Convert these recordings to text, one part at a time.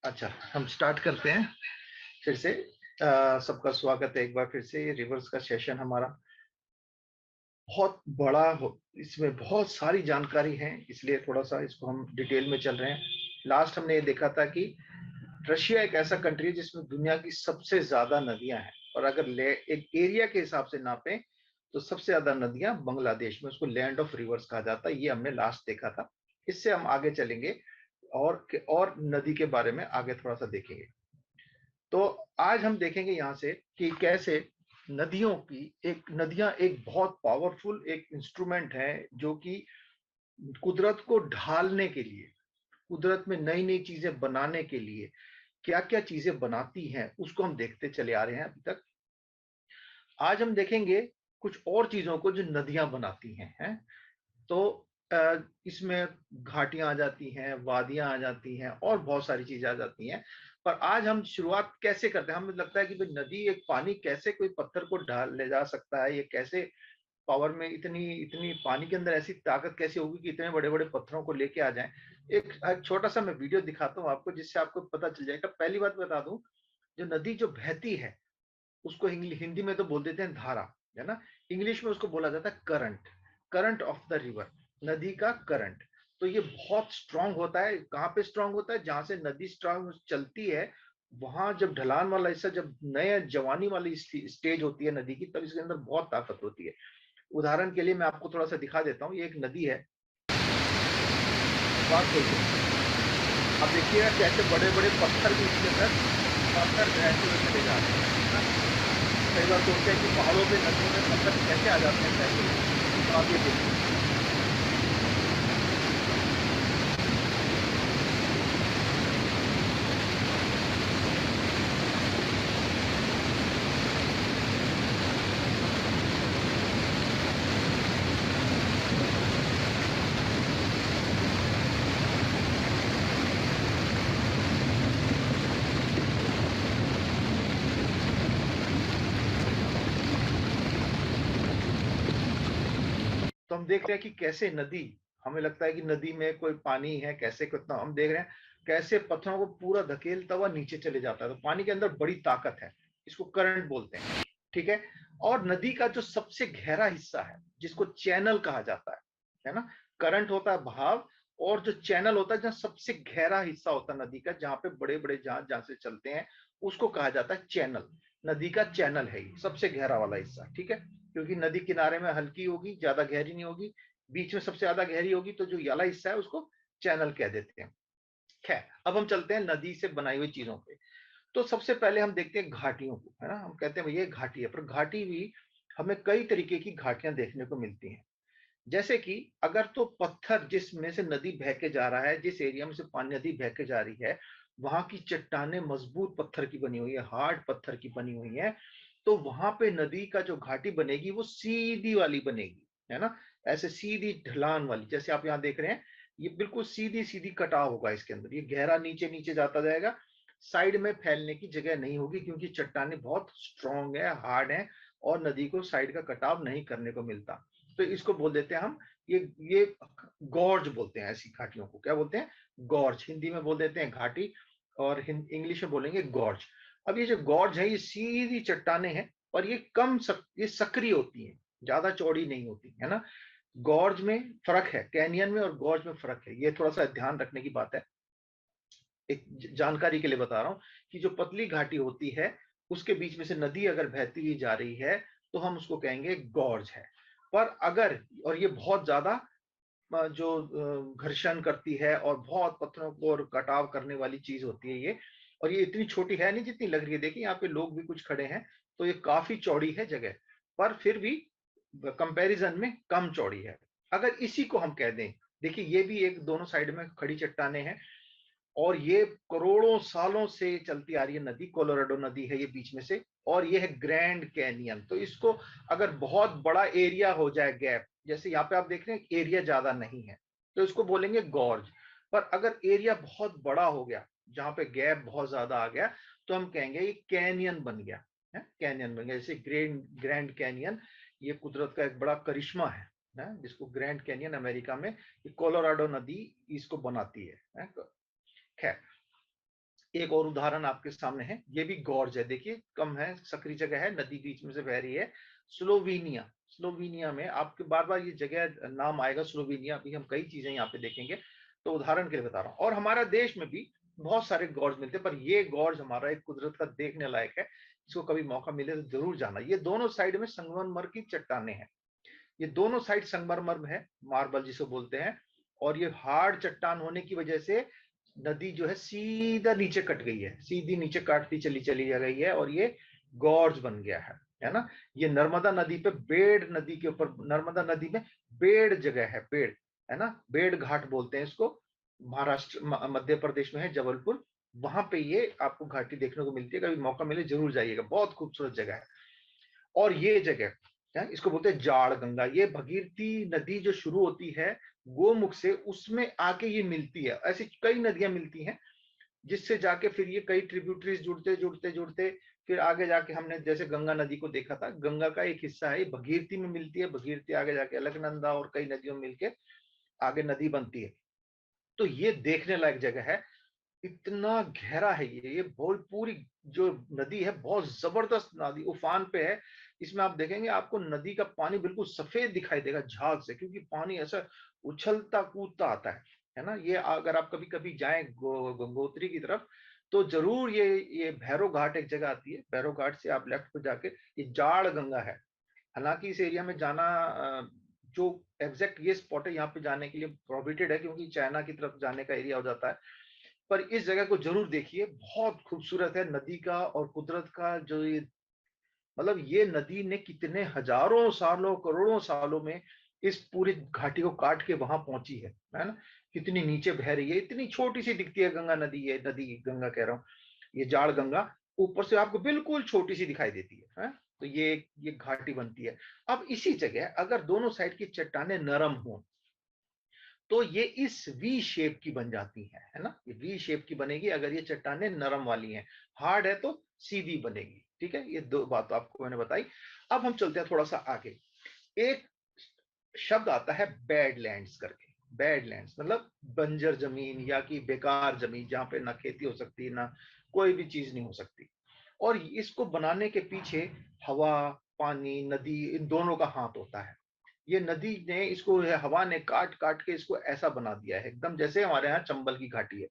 अच्छा, हम स्टार्ट करते हैं फिर से। सबका स्वागत है एक बार फिर से। रिवर्स का सेशन हमारा बहुत बड़ा हो, इसमें बहुत सारी जानकारी है, इसलिए थोड़ा सा इसको हम डिटेल में चल रहे हैं। लास्ट हमने ये देखा था कि रशिया एक ऐसा कंट्री है जिसमें दुनिया की सबसे ज्यादा नदियां हैं, और अगर एक एरिया के हिसाब से नापें तो सबसे ज्यादा नदियां बांग्लादेश में, उसको लैंड ऑफ रिवर्स कहा जाता है। ये हमने लास्ट देखा था। इससे हम आगे चलेंगे और नदी के बारे में आगे थोड़ा सा देखेंगे। तो आज हम देखेंगे यहां से कि कैसे नदियां एक बहुत पावरफुल एक इंस्ट्रूमेंट है, जो कि कुदरत को ढालने के लिए, कुदरत में नई नई चीजें बनाने के लिए क्या क्या चीजें बनाती हैं, उसको हम देखते चले आ रहे हैं अभी तक। आज हम देखेंगे कुछ और चीजों को जो नदियां बनाती हैं। तो इसमें घाटियां आ जाती हैं, वादियां आ जाती हैं, और बहुत सारी चीजें आ जाती हैं। पर आज हम शुरुआत कैसे करते हैं? हमें लगता है कि भाई नदी, एक पानी कैसे कोई पत्थर को ढाल ले जा सकता है, ये कैसे पावर में इतनी इतनी पानी के अंदर ऐसी ताकत कैसे होगी कि इतने बड़े बड़े पत्थरों को लेके आ जाए। एक छोटा सा मैं वीडियो दिखाता हूँ आपको, जिससे आपको पता चल जाएगा। पहली बात बता दूं, जो नदी जो बहती है उसको हिंदी में तो बोल देते हैं धारा, है ना। इंग्लिश में उसको बोला जाता है current, current of the river, नदी का करंट। तो ये बहुत स्ट्रांग होता है। कहाँ पे स्ट्रांग होता है? जहां से नदी स्ट्रांग चलती है, वहां जब ढलान वाला हिस्सा, जब नया जवानी वाली स्टेज होती है नदी की, तब इसके अंदर बहुत ताकत होती है। उदाहरण के लिए मैं आपको थोड़ा सा दिखा देता हूँ। ये एक नदी है, बात बोलते। अब देखिएगा कैसे बड़े बड़े पत्थर भी इसके अंदर, पत्थर बहते हुए चले जा रहे हैं। कई बार सोचते हैं कि पहाड़ों पे, नदियों में पत्थर कैसे आ जाते हैं कैसे, तो आप ये देखिए। तो हम देख रहे हैं कि कैसे नदी, हमें लगता है कि नदी में कोई पानी है, कैसे कितना हम देख रहे हैं कैसे पत्थरों को पूरा धकेलता हुआ नीचे चले जाता है। तो पानी के अंदर बड़ी ताकत है, इसको करंट बोलते हैं, ठीक है। और नदी का जो सबसे गहरा हिस्सा है, जिसको चैनल कहा जाता है ना। करंट होता है बहाव, और जो चैनल होता है, जहाँ सबसे गहरा हिस्सा होता है नदी का, जहाँ पे बड़े बड़े जहाज जहां से चलते हैं, उसको कहा जाता है चैनल। नदी का चैनल है ये सबसे गहरा वाला हिस्सा, ठीक है। क्योंकि नदी किनारे में हल्की होगी, ज्यादा गहरी नहीं होगी, बीच में सबसे ज्यादा गहरी होगी, तो जो वाला हिस्सा है उसको चैनल कह देते हैं। खैर, अब हम चलते हैं नदी से बनाई हुई चीजों पे। तो सबसे पहले हम देखते हैं घाटियों को, है ना। हम कहते हैं ये घाटी है, पर घाटी भी हमें कई तरीके की घाटियां देखने को मिलती हैं। जैसे कि अगर तो पत्थर जिसमें से नदी बह के जा रहा है, जिस एरिया में से पानी नदी बह के जा रही है, वहां की चट्टाने मजबूत पत्थर की बनी हुई है, हार्ड पत्थर की बनी हुई है, तो वहां पे नदी का जो घाटी बनेगी वो सीधी वाली बनेगी, है ना। ऐसे सीधी ढलान वाली, जैसे आप यहाँ देख रहे हैं, ये बिल्कुल सीधी सीधी कटाव होगा इसके अंदर, ये गहरा नीचे नीचे जाता जाएगा। साइड में फैलने की जगह नहीं होगी, क्योंकि चट्टाने बहुत स्ट्रांग है, हार्ड है, और नदी को साइड का कटाव नहीं करने को मिलता। तो इसको बोल देते हैं हम, ये गॉर्ज बोलते हैं। ऐसी घाटियों को क्या बोलते हैं? गॉर्ज। हिंदी में बोल देते हैं घाटी, और इंग्लिश में बोलेंगे गॉर्ज। अब ये जो गॉर्ज है, ये सीधी चट्टाने हैं, और ये सक्रिय होती हैं, ज्यादा चौड़ी नहीं होती, है ना। गॉर्ज में फर्क है, कैनियन में और गॉर्ज में फर्क है, ये थोड़ा सा ध्यान रखने की बात है। एक जानकारी के लिए बता रहा हूं कि जो पतली घाटी होती है, उसके बीच में से नदी अगर बहती हुई जा रही है, तो हम उसको कहेंगे गॉर्ज है। पर अगर, और ये बहुत ज्यादा जो घर्षण करती है और बहुत पत्थरों को और कटाव करने वाली चीज होती है ये, और ये इतनी छोटी है नहीं जितनी लग रही है। देखिए यहाँ पे लोग भी कुछ खड़े हैं, तो ये काफी चौड़ी है जगह, पर फिर भी कंपैरिजन में कम चौड़ी है। अगर इसी को हम कह दें, देखिए ये भी एक, दोनों साइड में खड़ी चट्टाने हैं, और ये करोड़ों सालों से चलती आ रही है नदी, कोलोराडो नदी है ये बीच में से, और ये है ग्रैंड कैनियन। तो इसको अगर बहुत बड़ा एरिया हो जाए, गैप, जैसे यहाँ पे आप देख रहे हैं एरिया ज्यादा नहीं है, तो इसको बोलेंगे गॉर्ज। पर अगर एरिया बहुत बड़ा हो गया, जहां पे गैप बहुत ज्यादा आ गया, तो हम कहेंगे ये कैनियन बन गया, है कैनियन बन गया। जैसे ग्रैंड कैनियन, ये कुदरत का एक बड़ा करिश्मा है जिसको ग्रैंड कैनियन अमेरिका में, ये कोलोराडो नदी इसको बनाती है। खैर, एक और उदाहरण आपके सामने है, ये भी गॉर्ज है, देखिए कम है, सकरी जगह है, नदी बीच में से बह रही है। स्लोवेनिया, स्लोवेनिया में आपके बार बार ये जगह नाम आएगा, स्लोवेनिया। अभी हम कई चीजें यहाँ पे देखेंगे, तो उदाहरण के लिए बता रहा हूँ। और हमारा देश में भी बहुत सारे गॉर्ज मिलते हैं, पर ये गॉर्ज हमारा एक कुदरत का देखने लायक है, इसको कभी मौका मिले तो जरूर जाना। ये दोनों साइड में संगमरमर की चट्टाने हैं, ये दोनों साइड संगमरमर है, मार्बल जिसे बोलते हैं। और ये हार्ड चट्टान होने की वजह से नदी जो है सीधा नीचे कट गई है, सीधी नीचे काटती चली चली जा गई है, और ये गॉर्ज बन गया है ना। ये नर्मदा नदी पे, बेड़ नदी के ऊपर, नर्मदा नदी में बेड़ जगह है, बेड़ है ना, बेड़ घाट बोलते हैं इसको। महाराष्ट्र मध्य प्रदेश में है, जबलपुर, वहां पे ये आपको घाटी देखने को मिलती है। कभी मौका मिले जरूर जाइएगा, बहुत खूबसूरत जगह है। और ये जगह है, इसको बोलते हैं जाड़ गंगा। ये भगीरथी नदी जो शुरू होती है गोमुख से, उसमें आके ये मिलती है। ऐसी कई नदियां मिलती हैं, जिससे जाके फिर ये कई ट्रिब्यूटरीज जुड़ते जुड़ते जुड़ते फिर आगे जाके हमने जैसे गंगा नदी को देखा था, गंगा का एक हिस्सा है, ये भगीरथी में मिलती है, भगीरथी आगे जाके अलकनंदा और कई नदियों में मिलके आगे नदी बनती है। तो ये देखने लायक जगह है, इतना गहरा है ये बहुत, पूरी जो नदी है बहुत जबरदस्त नदी उफान पे है। इसमें आप देखेंगे आपको नदी का पानी बिल्कुल सफेद दिखाई देगा झाग से, क्योंकि पानी ऐसा उछलता कूदता आता है ना। ये अगर आप कभी कभी जाएं गंगोत्री की तरफ, तो जरूर ये भैरव घाट एक जगह आती है, भैरव घाट से आप लेफ्ट पे जाके ये जाड़ गंगा है। हालांकि इस एरिया में जाना जो एग्जैक्ट ये स्पॉट है यहाँ पे जाने के लिए प्रोहिबिटेड है, क्योंकि चाइना की तरफ जाने का एरिया हो जाता है। पर इस जगह को जरूर देखिए, बहुत खूबसूरत है नदी का और कुदरत का जो ये, मतलब ये नदी ने कितने हजारों सालों करोड़ों सालों में इस पूरी घाटी को काट के वहां पहुंची है ना। कितनी नीचे बह रही है, इतनी छोटी सी दिखती है गंगा नदी, ये नदी गंगा कह रहा हूँ, ये जाड़ गंगा ऊपर से आपको बिल्कुल छोटी सी दिखाई देती है। तो ये घाटी बनती है। अब इसी जगह अगर दोनों साइड की चट्टाने नरम हो, तो ये इस वी शेप की बन जाती है ना। ये वी शेप की बनेगी अगर ये चट्टाने नरम वाली हैं, हार्ड है तो सीधी बनेगी। ठीक है, ये दो बात आपको मैंने बताई। अब हम चलते हैं थोड़ा सा आगे। एक शब्द आता है बैडलैंड्स करके। बैडलैंड्स मतलब बंजर जमीन या कि बेकार जमीन, जहां पे ना खेती हो सकती, ना कोई भी चीज नहीं हो सकती। और इसको बनाने के पीछे हवा, पानी, नदी, इन दोनों का हाथ होता है। ये नदी ने इसको, हवा ने काट काट के इसको ऐसा बना दिया है, एकदम जैसे हमारे यहाँ चंबल की घाटी है।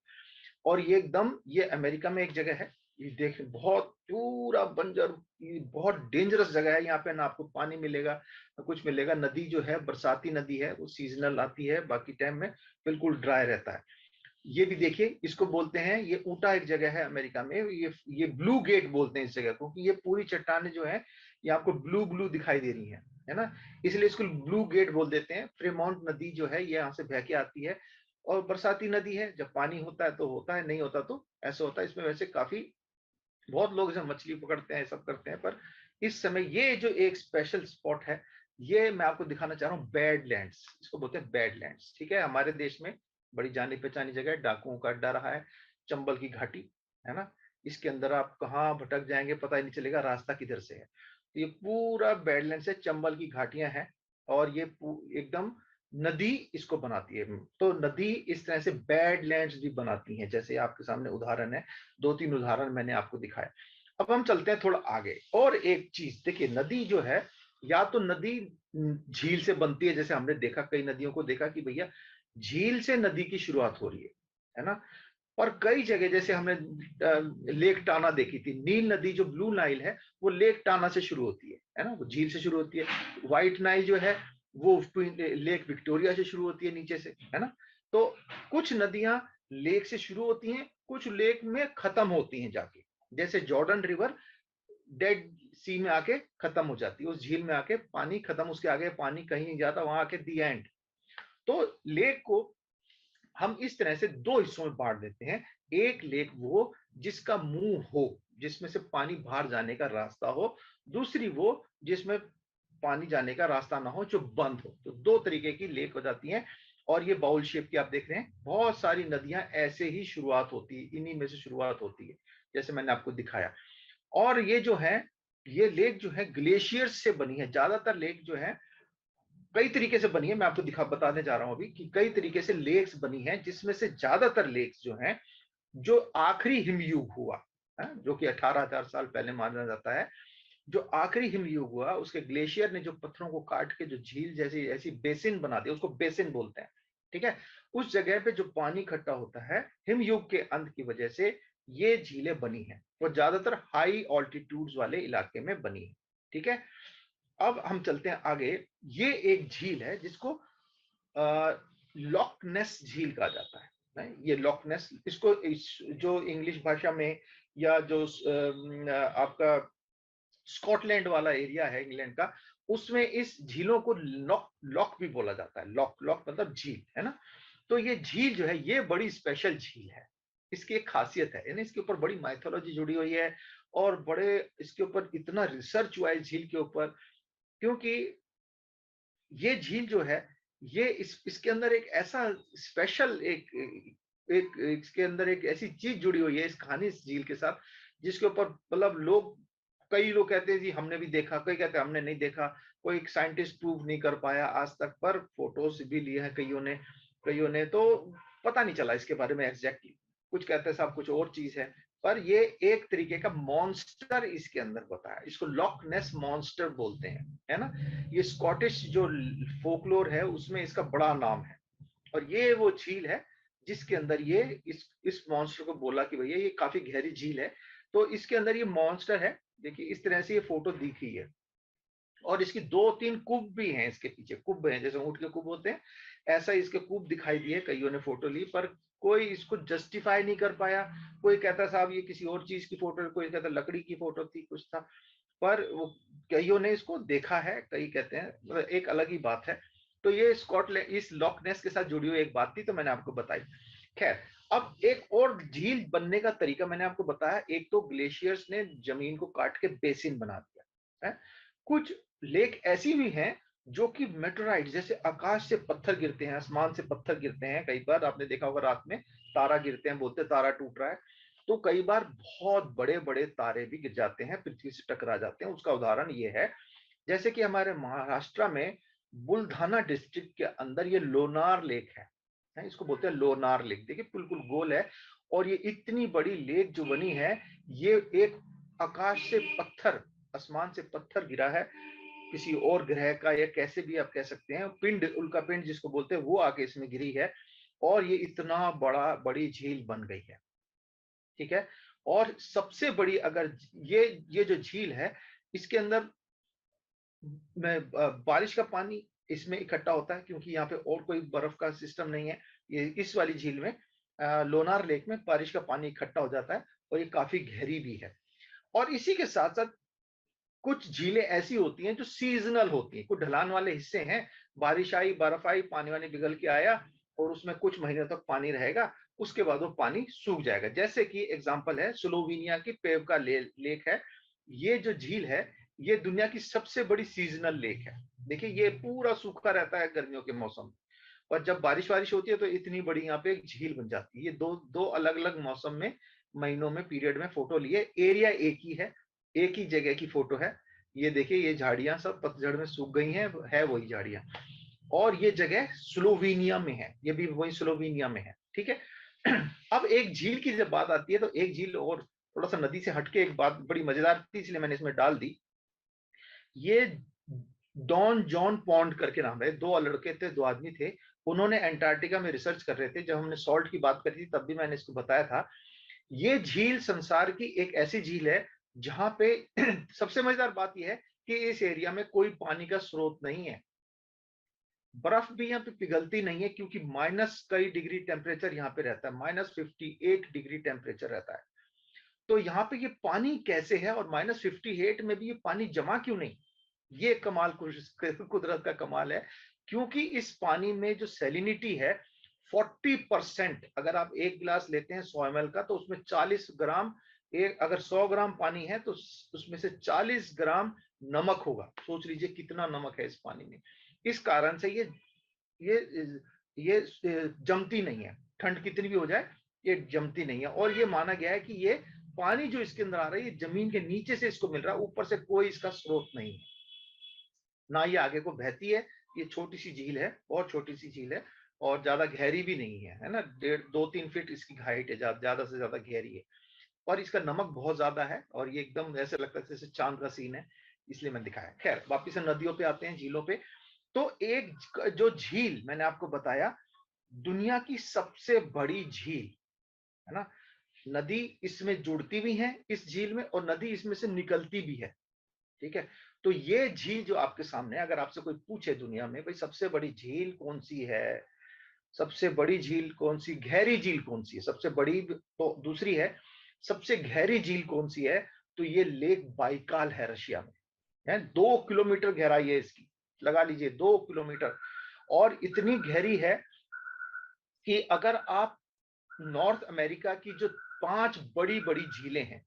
और ये एकदम, ये अमेरिका में एक जगह है, ये देख बहुत पूरा बंजर, ये बहुत डेंजरस जगह है। यहाँ पे ना आपको पानी मिलेगा ना कुछ मिलेगा। नदी जो है बरसाती नदी है, वो सीजनल आती है, बाकी टाइम में बिल्कुल ड्राई रहता है। ये भी देखिए, इसको बोलते हैं, ये ऊटा एक जगह है अमेरिका में, ये ब्लू गेट बोलते हैं इस जगह को, क्योंकि ये पूरी चट्टाने जो है ये आपको ब्लू ब्लू दिखाई दे रही है ना, इसलिए इसको ब्लू गेट बोल देते हैं। फ्रेमोंट नदी जो है ये यहाँ से बह के आती है, और बरसाती नदी है, जब पानी होता है तो होता है, नहीं होता तो ऐसा होता है। इसमें वैसे काफी बहुत लोग इसमें मछली पकड़ते हैं, सब करते हैं। पर इस समय ये जो एक स्पेशल स्पॉट है, ये मैं आपको दिखाना चाह रहा हूँ, बैडलैंड्स, इसको बोलते हैं बैडलैंड्स। ठीक है, हमारे देश में बड़ी जानी पहचानी जगह है, डाकुओं का अड्डा रहा है, चंबल की घाटी, है ना। इसके अंदर आप कहाँ भटक जाएंगे पता ही नहीं चलेगा, रास्ता किधर से है। तो ये पूरा बैडलैंड से चंबल की घाटियां हैं, और ये एकदम नदी इसको बनाती है। तो नदी इस तरह से बैडलैंड्स भी बनाती हैं, जैसे आपके सामने उदाहरण है, दो तीन उदाहरण मैंने आपको दिखाया। अब हम चलते हैं थोड़ा आगे। और एक चीज देखिए, नदी जो है, या तो नदी झील से बनती है, जैसे हमने देखा कई नदियों को देखा कि भैया झील से नदी की शुरुआत हो रही है ना। और कई जगह जैसे हमने लेक टाना देखी थी, नील नदी जो ब्लू नाइल है, वो लेक टाना से शुरू होती है ना, वो झील से शुरू होती है। व्हाइट नाइल जो है वो लेक विक्टोरिया से शुरू होती है नीचे से, है ना। तो कुछ नदियां लेक से शुरू होती हैं, कुछ लेक में खत्म होती हैं जाके, जैसे जॉर्डन रिवर डेड सी में आके खत्म हो जाती है, उस झील में आके पानी खत्म, उसके आगे पानी कहीं नहीं जाता, वहां आके दी एंड। तो लेक को हम इस तरह से दो हिस्सों में बांट देते हैं। एक लेक वो जिसका मुंह हो, जिसमें से पानी बाहर जाने का रास्ता हो, दूसरी वो जिसमें पानी जाने का रास्ता ना हो, जो बंद हो। तो दो तरीके की लेक हो जाती हैं। और ये बाउल शेप की आप देख रहे हैं, बहुत सारी नदियां ऐसे ही शुरुआत होती है, इन्हीं में से शुरुआत होती है, जैसे मैंने आपको दिखाया। और ये जो है, ये लेक जो है ग्लेशियर्स से बनी है। ज्यादातर लेक जो है कई तरीके से बनी है, मैं आपको बताने जा रहा हूं अभी कि कई तरीके से लेक्स बनी है, जिसमें से ज्यादातर लेक्स जो हैं जो आखिरी हिमयुग हुआ है, जो कि 18,000 साल पहले माना जाता है, जो आखिरी हिमयुग हुआ, उसके ग्लेशियर ने जो पत्थरों को काट के जो झील जैसी ऐसी बेसिन बना दी, उसको बेसिन बोलते हैं। ठीक है, उस जगह पे जो पानी इकट्ठा होता है हिमयुग के अंत की वजह से ये झीलें बनी हैं, और ज्यादातर हाई ऑल्टीट्यूड्स वाले इलाके में बनी है। ठीक है, अब हम चलते हैं आगे। ये एक झील है जिसको लॉक नेस झील कहा जाता है। ये लॉक नेस, इसको जो इंग्लिश भाषा में या जो आपका स्कॉटलैंड वाला एरिया है इंग्लैंड का, उसमें इस झीलों को लॉक लॉक भी बोला जाता है। लॉक लॉक मतलब झील, है ना। तो ये झील जो है ये बड़ी स्पेशल झील है। इसकी एक खासियत है, यानी इसके ऊपर बड़ी माइथोलॉजी जुड़ी हुई है, और बड़े इसके ऊपर इतना रिसर्च हुआ है इस झील के ऊपर, क्योंकि ये झील जो है, ये इसके अंदर एक ऐसा स्पेशल एक इसके अंदर एक ऐसी चीज जुड़ी हुई है इस कहानी, इस झील के साथ, जिसके ऊपर मतलब लोग, कई लोग कहते हैं जी हमने भी देखा, कोई कहते हैं हमने नहीं देखा, कोई साइंटिस्ट प्रूव नहीं कर पाया आज तक, पर फोटोज भी लिए हैं कईयों ने तो पता नहीं चला इसके बारे में एग्जैक्टली। कुछ कहते हैं साहब कुछ और चीज है, पर ये एक तरीके का मॉन्स्टर इसके अंदर बताया, इसको लॉक नेस मॉन्स्टर बोलते हैं, है ना। ये स्कॉटिश जो फोकलोर है उसमें इसका बड़ा नाम है, और ये वो झील है जिसके अंदर ये इस मॉन्स्टर को बोला कि भैया ये काफी गहरी झील है, तो इसके अंदर ये मॉन्स्टर है। देखिए इस तरह से ये फोटो दिखी है, और इसकी 2-3 कूब भी हैं, इसके पीछे कूब हैं, जैसे ऊंट के कूब होते हैं, ऐसा इसके कूब दिखाई दिए, कईयों ने फोटो ली, पर कोई इसको जस्टिफाई नहीं कर पाया। कोई कहता साहब ये किसी और चीज की फोटो, कोई कहता लकड़ी की फोटो थी, कुछ था, पर वो कईयों ने इसको देखा है, कई कहते हैं, मतलब एक अलग ही बात है। तो ये स्कॉटलैंड इस लॉक नेस के साथ जुड़ी हुई एक बात थी, तो मैंने आपको बताई। खैर, अब एक और झील बनने का तरीका मैंने आपको बताया, एक तो ग्लेशियर्स ने जमीन को काट के बेसिन बना दिया है। कुछ लेक ऐसी भी हैं जो कि मेटेराइट, जैसे आकाश से पत्थर गिरते हैं, आसमान से पत्थर गिरते हैं, कई बार आपने देखा होगा रात में तारा गिरते हैं, बोलते हैं तारा टूट रहा है, तो कई बार बहुत बड़े बड़े तारे भी गिर जाते हैं, पृथ्वी से टकरा जाते हैं। उसका उदाहरण ये है, जैसे कि हमारे महाराष्ट्र में बुल्धाना डिस्ट्रिक्ट के अंदर ये लोनार लेक है, इसको बोलते हैं लोनार लेक। देखिए बिल्कुल गोल है, और ये इतनी बड़ी लेक जो बनी है, ये एक आकाश से पत्थर, आसमान से पत्थर गिरा है, किसी और ग्रह का, या कैसे भी आप कह सकते हैं, पिंड, उल्का पिंड जिसको बोलते हैं, वो आके इसमें गिरी है, और ये इतना बड़ी झील बन गई है। ठीक है, और सबसे बड़ी, अगर ये जो झील है, इसके अंदर में बारिश का पानी इसमें इकट्ठा होता है, क्योंकि यहाँ पे और कोई बर्फ का सिस्टम नहीं है। ये इस वाली झील में, लोनार लेक में बारिश का पानी इकट्ठा हो जाता है, और ये काफी गहरी भी है। और इसी के साथ साथ कुछ झीलें ऐसी होती हैं जो सीजनल होती हैं, कुछ ढलान वाले हिस्से हैं, बारिश आई, बर्फ आई, पानी वानी पिघल के आया, और उसमें कुछ महीनों तक पानी रहेगा, उसके बाद वो पानी सूख जाएगा। जैसे कि एग्जांपल है स्लोवेनिया की पेवका लेक है। ये जो झील है, ये दुनिया की सबसे बड़ी सीजनल लेक है। देखिए ये पूरा सूखा रहता है गर्मियों के मौसम में, और जब बारिश वारिश होती है तो इतनी बड़ी यहाँ पे एक झील बन जाती है। ये दो दो अलग अलग मौसम में, महीनों में, पीरियड में फोटो लिए, एरिया एक ही है, एक ही जगह की फोटो है। ये देखिए ये झाड़ियां सब पतझड़ में सूख गई हैं, है वही झाड़ियां, और ये जगह स्लोवेनिया में है, ये भी वही स्लोवेनिया में है। ठीक है, अब एक झील की जब बात आती है, तो एक झील और थोड़ा सा नदी से हटके एक बात बड़ी मजेदार थी, इसलिए मैंने इसमें डाल दी। ये डॉन जॉन पॉन्ड करके नाम है, दो लड़के थे, दो आदमी थे, उन्होंने अंटार्कटिका में रिसर्च कर रहे थे। जब हमने सॉल्ट की बात करी थी तब भी मैंने इसको बताया था। ये झील संसार की एक ऐसी झील है जहां पे सबसे मजेदार बात यह है कि इस एरिया में कोई पानी का स्रोत नहीं है, बर्फ भी यहाँ पे पिघलती नहीं है, क्योंकि माइनस कई डिग्री टेम्परेचर यहाँ पे रहता है, -58 डिग्री टेम्परेचर रहता है। तो यहाँ पे ये पानी कैसे है, और -58 में भी ये पानी जमा क्यों नहीं, ये कमाल, कुदरत का कमाल है। क्योंकि इस पानी में जो सैलिनिटी है 40%, अगर आप एक गिलास लेते हैं 100 ml का, तो उसमें 40 ग्राम, एक अगर 100 ग्राम पानी है तो उसमें से 40 ग्राम नमक होगा। सोच लीजिए कितना नमक है इस पानी में। इस कारण से ये ये जमती नहीं है, ठंड कितनी भी हो जाए ये जमती नहीं है। और ये माना गया है कि ये पानी जो इसके अंदर आ रहा है, ये जमीन के नीचे से इसको मिल रहा है, ऊपर से कोई इसका स्रोत नहीं है, ना ये आगे को बहती है। ये छोटी सी झील है, बहुत छोटी सी झील है, और ज्यादा गहरी भी नहीं है ना, 1.5-2-3 फीट इसकी हाइट है, ज्यादा से ज्यादा गहरी है। और इसका नमक बहुत ज्यादा है और ये एकदम ऐसे लगता है जैसे चांद का सीन है, इसलिए मैंने दिखाया। खैर वापिस से नदियों पे आते हैं, झीलों पे। तो एक जो झील मैंने आपको बताया, दुनिया की सबसे बड़ी झील, है ना, नदी इसमें जुड़ती भी है इस झील में और नदी इसमें से निकलती भी है, ठीक है। तो ये झील जो आपके सामने, अगर आपसे कोई पूछे दुनिया में भाई सबसे बड़ी झील कौन सी है, सबसे बड़ी झील कौन सी, गहरी झील कौन सी है, सबसे बड़ी तो दूसरी है, सबसे गहरी झील कौन सी है, तो ये लेक बाइकाल है रशिया में, है 2 किलोमीटर गहराई है इसकी, लगा लीजिए 2 किलोमीटर। और इतनी गहरी है कि अगर आप नॉर्थ अमेरिका की जो 5 बड़ी बड़ी झीलें हैं,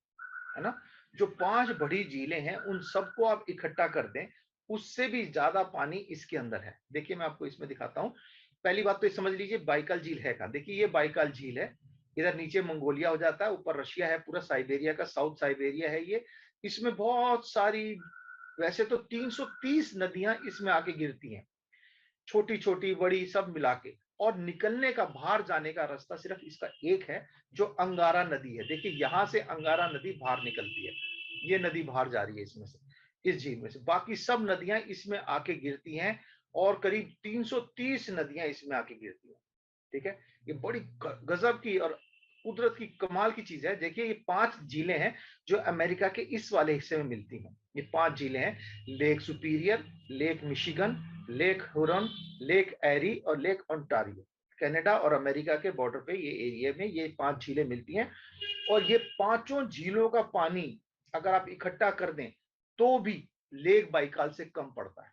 है ना, जो 5 बड़ी झीलें हैं उन सबको आप इकट्ठा कर दें, उससे भी ज्यादा पानी इसके अंदर है। देखिए मैं आपको इसमें दिखाता हूं। पहली बात तो ये समझ लीजिए बाइकाल झील है कहां। देखिए ये बाइकाल झील है, इधर नीचे मंगोलिया हो जाता है, ऊपर रशिया है, पूरा साइबेरिया का साउथ साइबेरिया है ये। इसमें बहुत सारी, वैसे तो 330 नदियां इसमें आके गिरती हैं, छोटी छोटी बड़ी सब मिला के। और निकलने का, बाहर जाने का रास्ता सिर्फ इसका एक है, जो अंगारा नदी है। देखिए यहां से अंगारा नदी बाहर निकलती है, ये नदी बाहर जा रही है इसमें से, इस झील में से। बाकी सब नदियां इसमें आके गिरती हैं और करीब 330 नदियां इसमें आके गिरती हैं, ठीक है। ये बड़ी गजब की और कुदरत की कमाल की चीज है। देखिए ये 5 झीलें हैं जो अमेरिका के इस वाले हिस्से में मिलती हैं। ये 5 झीलें हैं, Lake Superior, Lake Michigan, Lake Huron, Lake Erie और लेक ओंटारियो। कनाडा और अमेरिका के बॉर्डर पे ये एरिया में ये 5 झीलें मिलती हैं। और ये पांचों झीलों का पानी अगर आप इकट्ठा कर दें तो भी लेक बाइकाल से कम पड़ता है।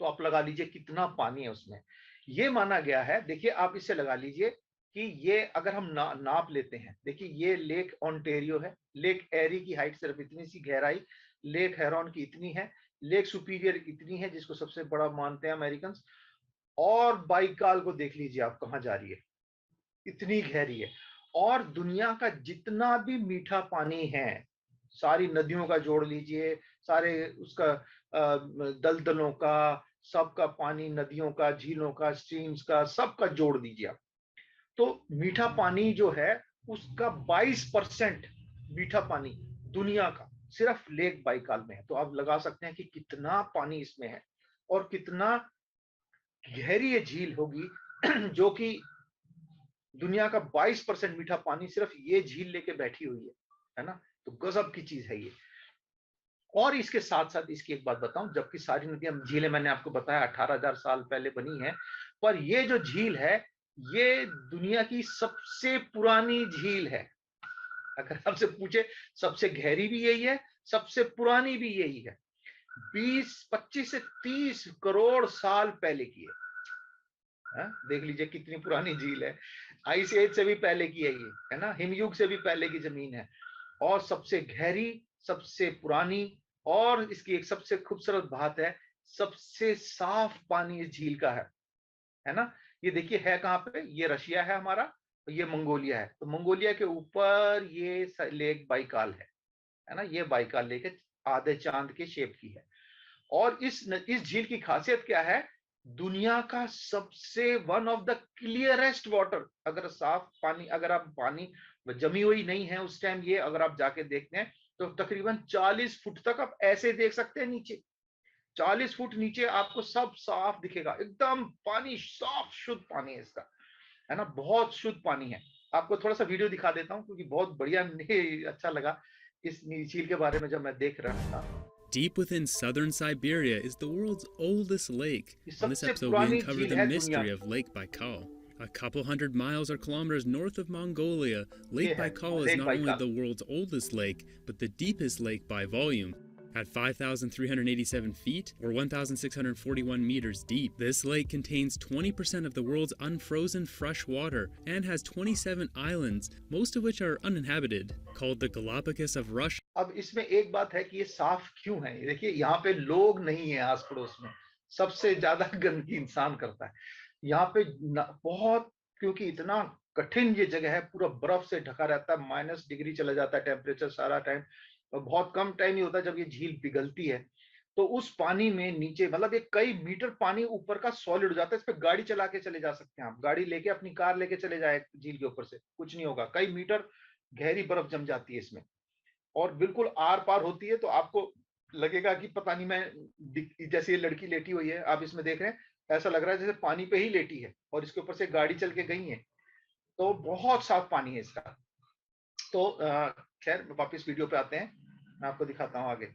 तो आप लगा लीजिए कितना पानी है उसमें। ये माना गया है, देखिए आप इससे लगा लीजिए कि ये अगर हम नाप लेते हैं, देखिए ये लेक ओंटेरियो है, लेक एरी की हाइट सिर्फ इतनी सी गहराई, लेक हेरॉन की इतनी है, लेक सुपीरियर इतनी है जिसको सबसे बड़ा मानते हैं अमेरिकन, और बाइकाल को देख लीजिए आप कहां जा रही है, इतनी गहरी है। और दुनिया का जितना भी मीठा पानी है, सारी नदियों का जोड़ लीजिए, सारे उसका दलदलों का, सबका पानी, नदियों का, झीलों का, स्ट्रीम्स का, सबका जोड़ दीजिए आप, तो मीठा पानी जो है उसका 22% मीठा पानी दुनिया का सिर्फ लेक बाइकाल में है। तो आप लगा सकते हैं कि कितना पानी इसमें है और कितना गहरी ये झील होगी जो कि दुनिया का 22% मीठा पानी सिर्फ ये झील लेके बैठी हुई है ना। तो गजब की चीज है ये। और इसके साथ साथ इसकी एक बात बताऊं, जबकि सारी नदियां, झीलें मैंने आपको बताया 18,000 साल पहले बनी है, पर ये जो झील है ये दुनिया की सबसे पुरानी झील है। अगर आपसे पूछे सबसे गहरी भी यही है, सबसे पुरानी भी यही है। 25 से 30 करोड़ साल पहले की है। देख लीजिए कितनी पुरानी झील है। आइस एज से भी पहले की है ये, है ना, हिमयुग से भी पहले की जमीन है। और सबसे गहरी, सबसे पुरानी, और इसकी एक सबसे खूबसूरत बात है, सबसे साफ पानी इस झील का है ना। ये देखिए है कहाँ पे, ये रशिया है हमारा, और ये मंगोलिया है। तो मंगोलिया के ऊपर ये लेक बाइकाल है ना, ये बाइकाल लेक है, आधे चांद के शेप की है। और इस झील की खासियत क्या है, दुनिया का सबसे one of the clearest water, अगर साफ पानी, अगर आप पानी जमी हुई नहीं है उस टाइम, ये अगर आप जाके देखते हैं तो तकरीबन 40 फुट तक आप ऐसे देख सकते हैं नीचे, 40 फुट नीचे आपको सब साफ दिखेगा, एकदम पानी साफ शुद्ध पानी है इसका, है ना, बहुत शुद्ध पानी है। आपको थोड़ा सा वीडियो दिखा देता हूँ क्योंकि बहुत बढ़िया अच्छा लगा इस झील के बारे में जब मैं देख रहा था। Deep within southern Siberia is the world's oldest lake. ये On this सबसे episode, we पुरानी uncover झील the है दुनिया mystery की, of Lake Baikal. A couple hundred miles or kilometers north of Mongolia, ये Lake है Baikal is lake not only Baikal. the world's oldest lake, but the deepest lake by volume. At 5,387 feet, or 1,641 meters deep, this lake contains 20% of the world's unfrozen fresh water and has 27 islands, most of which are uninhabited, called the Galapagos of Russia. अब इसमें एक बात है कि ये साफ क्यों है, देखिए यहाँ पे लोग नहीं है आस पड़ोस में, सबसे ज्यादा गंदगी इंसान करता है यहाँ पे बहुत, क्योंकि इतना कठिन ये जगह है, पूरा बर्फ से ढका रहता है, -डिग्री चला जाता है टेम्परेचर सारा टाइम, और बहुत कम टाइम ही होता है जब ये झील पिघलती है। तो उस पानी में नीचे मतलब एक कई मीटर पानी ऊपर का सॉलिड हो जाता है। इस पे गाड़ी चला के चले जा सकते हैं आप, गाड़ी लेके अपनी कार लेके चले जाए झील के ऊपर से, कुछ नहीं होगा। कई मीटर गहरी बर्फ जम जाती है इसमें और बिल्कुल आर पार होती है, तो आपको लगेगा कि पता नहीं मैं जैसे ये लड़की लेटी हुई है, आप इसमें देख रहे हैं, ऐसा लग रहा है जैसे पानी पे ही लेटी है और इसके ऊपर से गाड़ी चल के गई है। तो बहुत साफ पानी है इसका। तो खैर वापस वीडियो पे आते हैं, मैं आपको दिखाता हूँ आगे।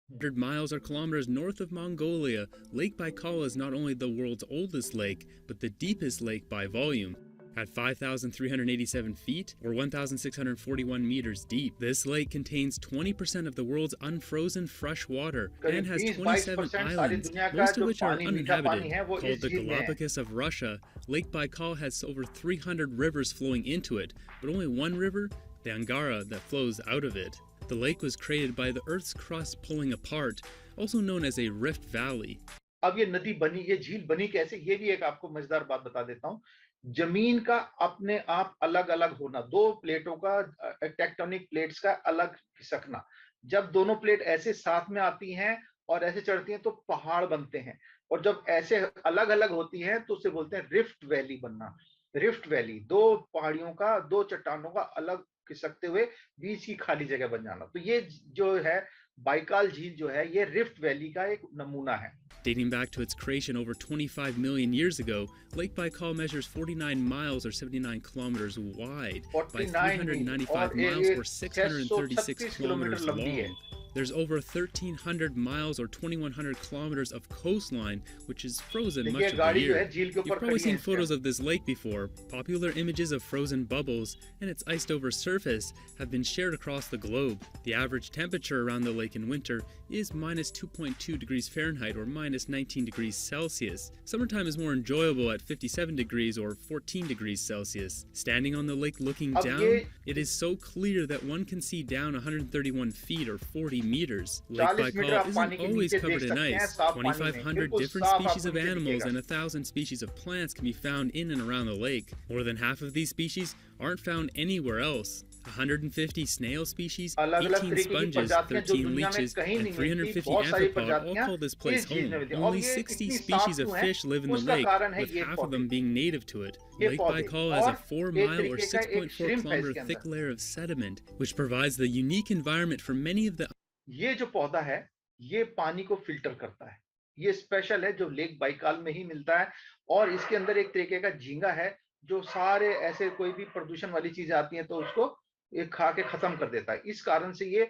100 miles or kilometers north of Mongolia, Lake Baikal is not only the world's oldest lake, but the deepest lake by volume. At 5,387 feet, or 1,641 meters deep, this lake contains 20% of the world's unfrozen fresh water and has 27 islands, most of which are uninhabited. Called the Galapagos of Russia, Lake Baikal has over 300 rivers flowing into it, but only one river, the Angara, that flows out of it. The lake was created by the Earth's crust pulling apart, also known as a rift valley. अब ये नदी बनी, ये झील बनी कैसे, ये भी एक आपको मजेदार बात बता देता हूँ। जमीन का अपने आप अलग अलग होना, दो प्लेटों का टेक्टोनिक प्लेट्स का अलग खिसकना, जब दोनों प्लेट ऐसे साथ में आती हैं और ऐसे चढ़ती हैं तो पहाड़ बनते हैं, और जब ऐसे अलग अलग होती हैं तो उसे बोलते हैं रिफ्ट वैली बनना। रिफ्ट वैली, दो पहाड़ियों का, दो चट्टानों का अलग खिसकते हुए बीच की खाली जगह बन जाना। तो ये जो है बाइकाल झील जो है, ये रिफ्ट वैली का एक नमूना है। Dating back to its creation over 25 million years ago, Lake Baikal measures 49 miles or 79 kilometers wide by 395 miles or 636 kilometers long. There's over 1,300 miles or 2,100 kilometers of coastline, which is frozen much of the year. You've probably seen photos of this lake before. Popular images of frozen bubbles and its iced-over surface have been shared across the globe. The average temperature around the lake in winter is minus 2.2 degrees Fahrenheit or minus 19 degrees Celsius. Summertime is more enjoyable at 57 degrees or 14 degrees Celsius. Standing on the lake looking down, it is so clear that one can see down 131 feet or 40 meters. Lake Baikal isn't always covered in ice. 2,500 different species of animals and 1,000 species of plants can be found in and around the lake. More than half of these species aren't found anywhere else. 150 snail species, 18 sponges, 13 leeches, and 350 amphipod all call this place home. Only 60 species of fish live in the lake, with half of them being native to it. Lake Baikal has a 4-mile or 6.4 kilometer thick layer of sediment, which provides the unique environment for many of the... ये जो पौधा है, ये पानी को filter करता है। ये स्पेशल है, जो लेक बाइकाल में ही मिलता है, और इसके अंदर एक तरीके का झींगा है जो सारे ऐसे कोई भी प्रदूषण वाली चीजें आती हैं तो उसको ये खा के खत्म कर देता है। इस कारण से ये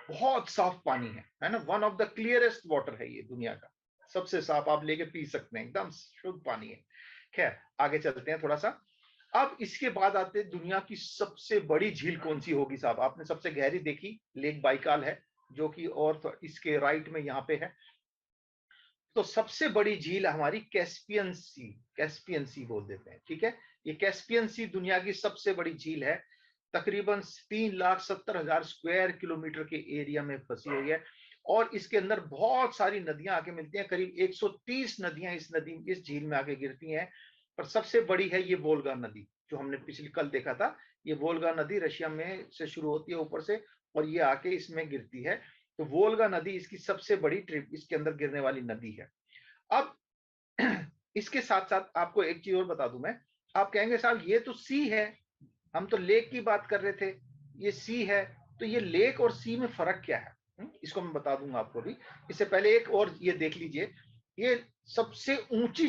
बहुत साफ पानी है ना। One of the clearest water है ये दुनिया का, सबसे साफ, आप लेके पी सकते हैं, एकदम शुद्ध पानी है। खैर आगे चलते हैं थोड़ा सा। अब इसके बाद आते हैं दुनिया की सबसे बड़ी झील कौन सी होगी साहब। आपने सबसे गहरी देखी लेक बाइकाल है, जो कि और इसके राइट में यहाँ पे है। तो सबसे बड़ी झील हमारी कैस्पियन सी, कैस्पियन सी बोल देते हैं, ठीक है। ये कैस्पियन सी दुनिया की सबसे बड़ी झील है, तकरीबन 3,70,000 स्क्वायर किलोमीटर के एरिया में फंसी हुई है, और इसके अंदर बहुत सारी नदियां आके मिलती हैं। करीब 130 नदियां इस झील में आके गिरती हैं, पर सबसे बड़ी है ये वोल्गा नदी, जो हमने पिछली कल देखा था। ये वोल्गा नदी रशिया में से शुरू होती है ऊपर से, और ये आके इसमें गिरती है। तो वोल्गा नदी इसकी सबसे बड़ी ट्रिप इसके अंदर गिरने वाली नदी है। अब इसके साथ साथ आपको एक चीज और बता दूं मैं। आप कहेंगे साहब ये तो सी है, हम तो लेक की बात कर रहे थे, ये सी है, तो ये लेक और सी में फर्क क्या है? इसको मैं बता दूंगा आपको भी। इससे पहले एक और ये देख लीजिए, ये सबसे ऊंची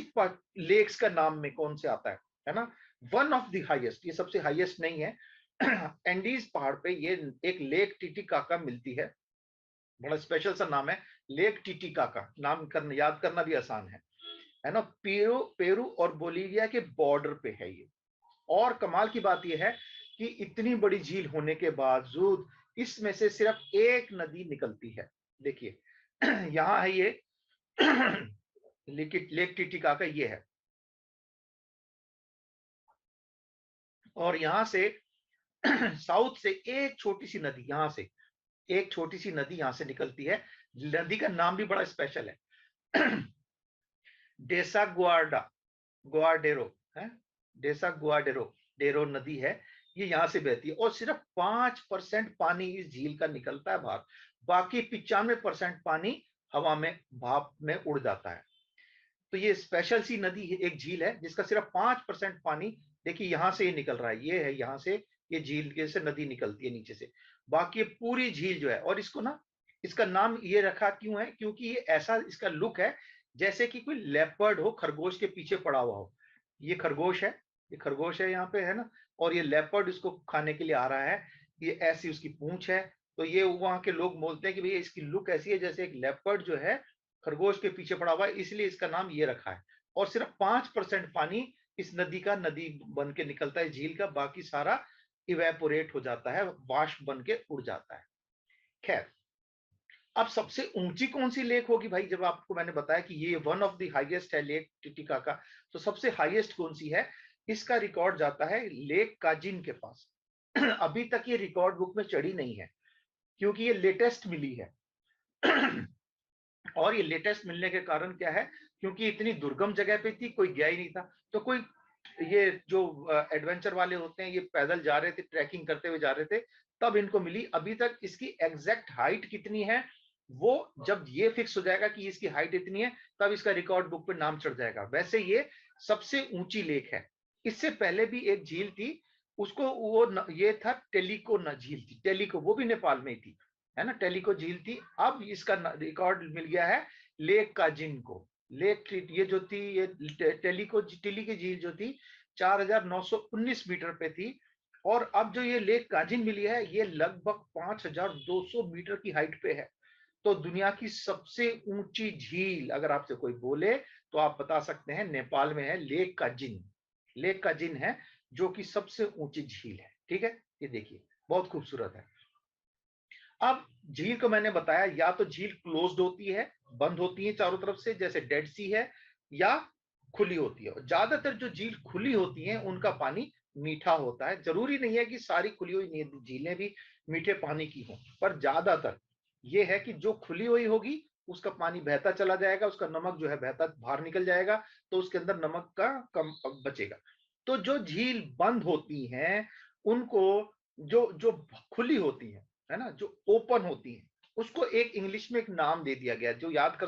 लेक्स का नाम में कौन से आता है ना। वन ऑफ द हाईएस्ट, ये सबसे हाईएस्ट नहीं है। एंडीज पहाड़ पे ये एक लेक टिटिकाका मिलती है, बड़ा स्पेशल सा नाम है लेक टिटिकाका, नाम करना याद करना भी आसान है ना। पेरू और बोलीविया के बॉर्डर पे है ये। और कमाल की बात यह है कि इतनी बड़ी झील होने के बावजूद इसमें से सिर्फ एक नदी निकलती है। देखिए यहाँ है ये लेक टिटिकाका, ये है, और यहां से साउथ से एक छोटी सी नदी, यहां से एक छोटी सी नदी यहां से निकलती है। नदी का नाम भी बड़ा स्पेशल है, डेसा गुआर्डेरो है, डेसा गुआर्डेरो डेरो नदी है। ये यहाँ से बहती है और सिर्फ 5% पानी इस झील का निकलता है बाहर, बाकी 95% पानी हवा में भाप में उड़ जाता है। तो ये स्पेशल सी नदी है, एक झील है जिसका सिर्फ 5% पानी, देखिए यहां से ये निकल रहा है, ये है यहाँ से, ये झील के से नदी निकलती है नीचे से, बाकी ये पूरी झील जो है। और इसको ना, इसका नाम ये रखा क्यों है, क्योंकि ये ऐसा इसका लुक है जैसे कि कोई लेपर्ड हो, खरगोश के पीछे पड़ा हुआ हो। ये खरगोश है, ये खरगोश है यहाँ पे, है ना, और ये लेपर्ड इसको खाने के लिए आ रहा है, ये ऐसी उसकी पूंछ है। तो ये वहां के लोग बोलते हैं कि भैया इसकी लुक ऐसी है जैसे एक लेपर्ड जो है खरगोश के पीछे पड़ा हुआ है, इसलिए इसका नाम ये रखा है। और सिर्फ 5% पानी इस नदी का, नदी बन के निकलता है झील का, बाकी सारा इवेपोरेट हो जाता है, वाष्प बन के उड़ जाता है। खैर, अब सबसे ऊंची कौन सी लेक होगी भाई, जब आपको मैंने बताया कि ये वन ऑफ द हाईएस्ट है लेक टिटिकाका, तो सबसे हाईएस्ट कौन सी है, इसका रिकॉर्ड जाता है लेक काजिन के पास। अभी तक ये रिकॉर्ड बुक में चढ़ी नहीं है क्योंकि ये लेटेस्ट मिली है। और ये लेटेस्ट मिलने के कारण क्या है, क्योंकि इतनी दुर्गम जगह पे थी, कोई गया ही नहीं था, तो कोई ये जो एडवेंचर वाले होते हैं, ये पैदल जा रहे थे, ट्रैकिंग करते हुए जा रहे थे, तब इनको मिली। अभी तक इसकी एग्जैक्ट हाइट कितनी है, वो जब ये फिक्स हो जाएगा कि इसकी हाइट इतनी है, तब इसका रिकॉर्ड बुक पे नाम चढ़ जाएगा। वैसे ये सबसे ऊंची लेक है। इससे पहले भी एक झील थी, उसको ये था टेलिको न झील थी, टेलिको, वो भी नेपाल में ही थी, है ना, टेलिको झील थी। अब इसका रिकॉर्ड मिल गया है लेक काजिन को। लेक ये जो थी, ये टेलिको टेली की झील जो थी 4919 मीटर पे थी, और अब जो ये लेक काजिन मिली है ये लगभग 5200 मीटर की हाइट पे है। तो दुनिया की सबसे ऊंची झील अगर आपसे कोई बोले तो आप बता सकते हैं नेपाल में है लेक काजिन। लेक काजिन है जो कि सबसे ऊंची झील है। ठीक है, ये देखिए बहुत खूबसूरत है। अब झील को मैंने बताया, या तो झील क्लोज्ड होती है, बंद होती है चारों तरफ से, जैसे डेड सी है, या खुली होती है। ज्यादातर जो झील खुली होती हैं उनका पानी मीठा होता है। जरूरी नहीं है कि सारी खुली हुई झीलें भी मीठे पानी की हों, पर ज्यादातर ये है कि जो खुली हुई होगी उसका पानी बहता चला जाएगा, उसका नमक जो है बहता बाहर निकल जाएगा, तो उसके अंदर नमक का कम बचेगा। तो जो झील बंद होती हैं उनको, जो जो खुली होती है ना, जो ओपन होती है, उसको एक इंग्लिश में एक नाम दे दिया गया, जो याद कर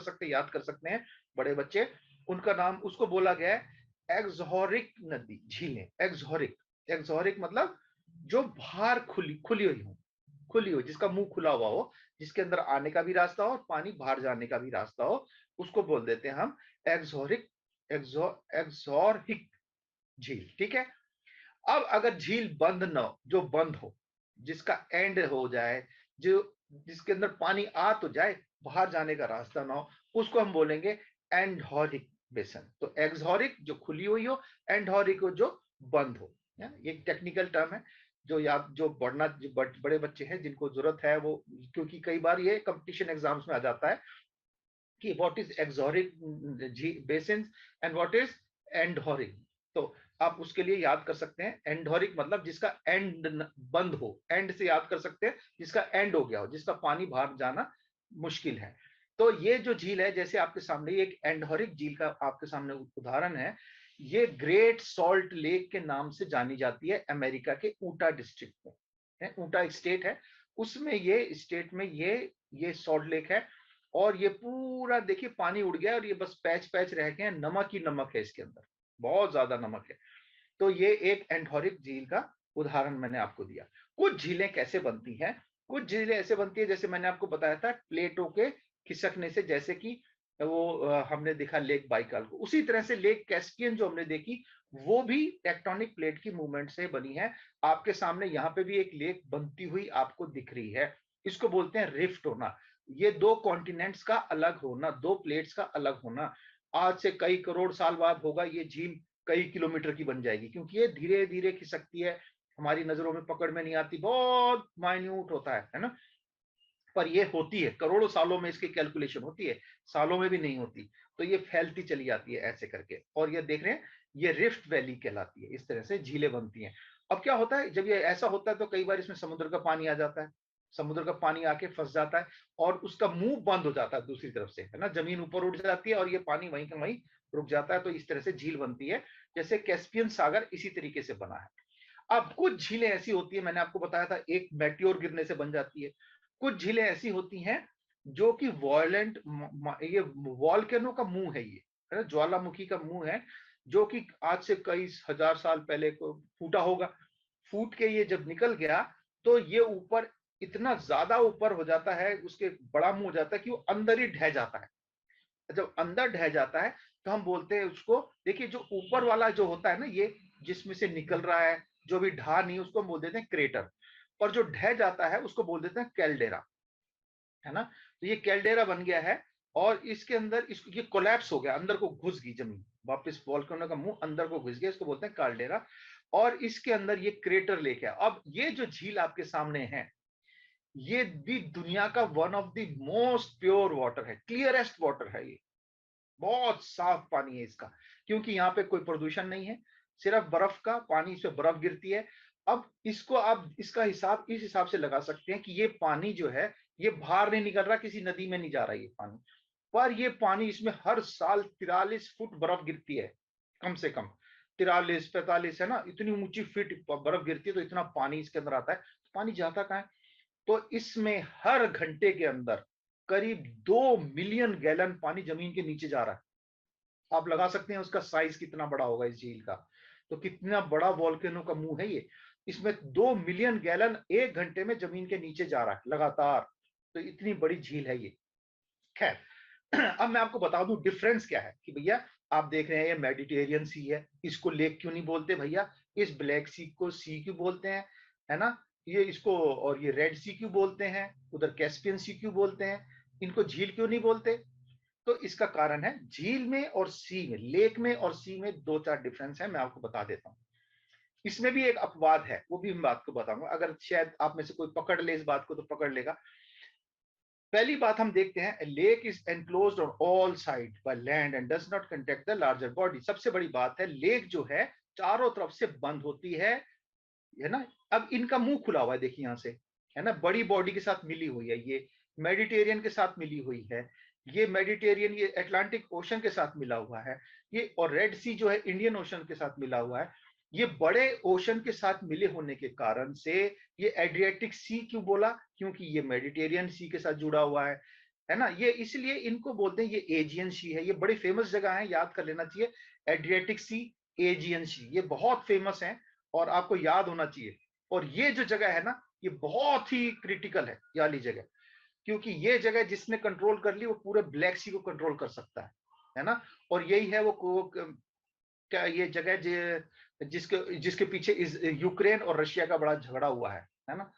सकते हैं बड़े बच्चे, उनका नाम उसको बोला गया है एक्सोरिक नदी, झीलें। एक्सोरिक, एक्सोरिक मतलब जो बाहर खुली खुली हुई हो, खुली हुई, जिसका मुंह खुला हुआ हो, जिसके अंदर आने का भी रास्ता हो और पानी बाहर जाने का भी रास्ता हो, उसको बोल देते हैं हम एक्सोरिक, एक्सोरिक झील। ठीक है। अब अगर झील बंद न हो, जो बंद हो, जिसका एंड हो जाए, जो जिसके अंदर पानी आ तो जाए, बाहर जाने का रास्ता ना हो, उसको हम बोलेंगे एंडोरिक बेसन। तो एक्सोरिक जो खुली हुई हो, एंडोरिक जो बंद हो। ये टेक्निकल टर्म है, जो याद, जो पढ़ना, जो बड़े बच्चे हैं जिनको जरूरत है वो, क्योंकि कई बार ये कंपटीशन एग्जाम्स में आ जाता है कि what is exorheic basin and what is endorheic. तो आप उसके लिए याद कर सकते हैं, एंडोरिक मतलब जिसका एंड बंद हो, एंड से याद कर सकते हैं जिसका एंड हो गया हो, जिसका पानी बाहर जाना मुश्किल है। तो ये जो झील है, जैसे आपके सामने एक एंडोरिक झील का आपके सामने उदाहरण है, ये ग्रेट सॉल्ट लेक के नाम से जानी जाती है अमेरिका के ऊटा डिस्ट्रिक्ट में। ऊटा एक स्टेट है, उसमें ये स्टेट में ये सॉल्ट लेक है। और ये पूरा देखिए पानी उड़ गया और ये बस पैच पैच रह गए हैं, नमक ही नमक है इसके अंदर, बहुत ज्यादा नमक है। तो ये एक एंडोरिक झील का उदाहरण मैंने आपको दिया। कुछ झीलें कैसे बनती हैं, कुछ झीलें ऐसे बनती है जैसे मैंने आपको बताया था प्लेटों के खिसकने से, जैसे कि वो हमने देखा लेक बाइकाल को, उसी तरह से लेक कैस्पियन जो हमने देखी वो भी टेक्टोनिक प्लेट की मूवमेंट से बनी है। आपके सामने यहाँ पे भी एक लेक बनती हुई आपको दिख रही है, इसको बोलते हैं रिफ्ट होना। ये दो कॉन्टिनेंट्स का अलग होना, दो प्लेट्स का अलग होना। आज से कई करोड़ साल बाद होगा ये झील कई किलोमीटर की बन जाएगी, क्योंकि ये धीरे धीरे खिसकती है, हमारी नजरों में पकड़ में नहीं आती, बहुत माइन्यूट होता है ना, पर ये होती है, करोड़ों सालों में इसकी कैलकुलेशन होती है, सालों में भी नहीं होती। तो ये फैलती चली जाती है ऐसे करके, और ये देख रहे हैं ये रिफ्ट वैली कहलाती है। इस तरह से झीलें बनती हैं। अब क्या होता है, जब ये ऐसा होता है तो कई बार इसमें समुद्र का पानी आ जाता है, समुद्र का पानी आके फंस जाता है और उसका मुंह बंद हो जाता है दूसरी तरफ से, है ना, जमीन ऊपर उठ जाती है और ये पानी वहीं का वहीं रुक जाता है। तो इस तरह से झील बनती है, जैसे कैस्पियन सागर इसी तरीके से बना है। अब कुछ झीलें ऐसी होती है, मैंने आपको बताया था एक मेटियोर गिरने से बन जाती है। कुछ झीलें ऐसी होती हैं जो कि वॉयलेंट ये वॉल्केनो का मुंह है, ये है ना, ज्वालामुखी का मुंह है, जो कि आज से कई हजार साल पहले को फूटा होगा। फूट के ये जब निकल गया तो ये ऊपर इतना ज्यादा ऊपर हो जाता है, उसके बड़ा मुंह हो जाता है कि वो अंदर ही ढह जाता है। जब अंदर ढह जाता है तो हम बोलते हैं उसको, देखिए जो ऊपर वाला जो होता है ना, ये जिसमें से निकल रहा है, जो भी ढा नहीं उसको हम बोल देते हैं क्रेटर, और जो ढह जाता है उसको बोल देते हैं कैल्डेरा, है ना। तो ये कैल्डेरा बन गया है, और इसके अंदर इसको ये कोलैप्स हो गया, अंदर को घुस गई जमीन, वापस वॉल्केनो का मुंह अंदर को घुस गया, इसको बोलते हैं कैल्डेरा। और इसके अंदर ये क्रेटर लेके आया। अब ये जो झील आपके सामने है, ये भी दुनिया का one of the most pure water है, क्लियरेस्ट वाटर है ये, बहुत साफ पानी है इसका, क्योंकि यहाँ पे कोई प्रदूषण नहीं है, सिर्फ बर्फ का पानी, इसमें बर्फ गिरती है। अब इसको आप इसका हिसाब इस हिसाब से लगा सकते हैं कि ये पानी जो है, ये बाहर नहीं निकल रहा, किसी नदी में नहीं जा रहा ये पानी, पर ये पानी, इसमें हर साल 43 फुट बर्फ गिरती है, कम से कम 43-45, है ना, इतनी ऊंची फीट बर्फ गिरती है, तो इतना पानी इसके अंदर आता है। तो पानी जाता कहाँ है? तो इसमें हर घंटे के अंदर करीब 2 मिलियन गैलन पानी जमीन के नीचे जा रहा है। आप लगा सकते हैं उसका साइज कितना बड़ा होगा इस झील का। तो कितना बड़ा वॉल्केनो का मुंह है ये, इसमें 2 मिलियन गैलन एक घंटे में जमीन के नीचे जा रहा है लगातार। तो इतनी बड़ी झील है ये। खैर, अब मैं आपको बता दूं डिफरेंस क्या है, कि भैया आप देख रहे हैं ये मेडिटेरियन सी है, इसको लेक क्यों नहीं बोलते भैया, इस ब्लैक सी को सी क्यों बोलते हैं, है ना, ये इसको, और ये रेड सी क्यों बोलते हैं, उधर कैस्पियन सी क्यों बोलते हैं, इनको झील क्यों नहीं बोलते? तो इसका कारण है, झील में और सी में, लेक में और सी में 2-4 डिफरेंस है, मैं आपको बता देता हूँ। इसमें भी एक अपवाद है, वो भी मैं बात को बताऊंगा, अगर शायद आप में से कोई पकड़ ले इस बात को तो पकड़ लेगा। पहली बात हम देखते हैं, lake is enclosed on all side by land and does not contact the larger body. सबसे बड़ी बात है, लेक जो है चारों तरफ से बंद होती है ना। अब इनका मुंह खुला हुआ है, देखिए यहां से, है ना, बड़ी बॉडी के साथ मिली हुई है, ये मेडिटेरियन के साथ मिली हुई है, ये मेडिटेरियन ये अटलांटिक ओशन के साथ मिला हुआ है, ये और रेड सी जो है इंडियन ओशन के साथ मिला हुआ है। ये बड़े ओशन के साथ मिले होने के कारण से ये एड्रियाटिक सी क्यों बोला, क्योंकि ये मेडिटेरियन सी के साथ जुड़ा हुआ है ना, ये इसलिए इनको बोलते हैं ये एजियन सी है। ये बड़ी फेमस जगह है, याद कर लेना चाहिए, एड्रियाटिक सी, एजियन सी, ये बहुत फेमस है और आपको याद होना चाहिए। और ये जो जगह है ना, ये बहुत ही क्रिटिकल है ये वाली जगह, क्योंकि ये जगह जिसने कंट्रोल कर ली वो पूरे ब्लैक सी को कंट्रोल कर सकता है ना। और यही है वो क्या ये जगह जिसके जिसके पीछे इस यूक्रेन और रशिया का बड़ा झगड़ा हुआ है ना।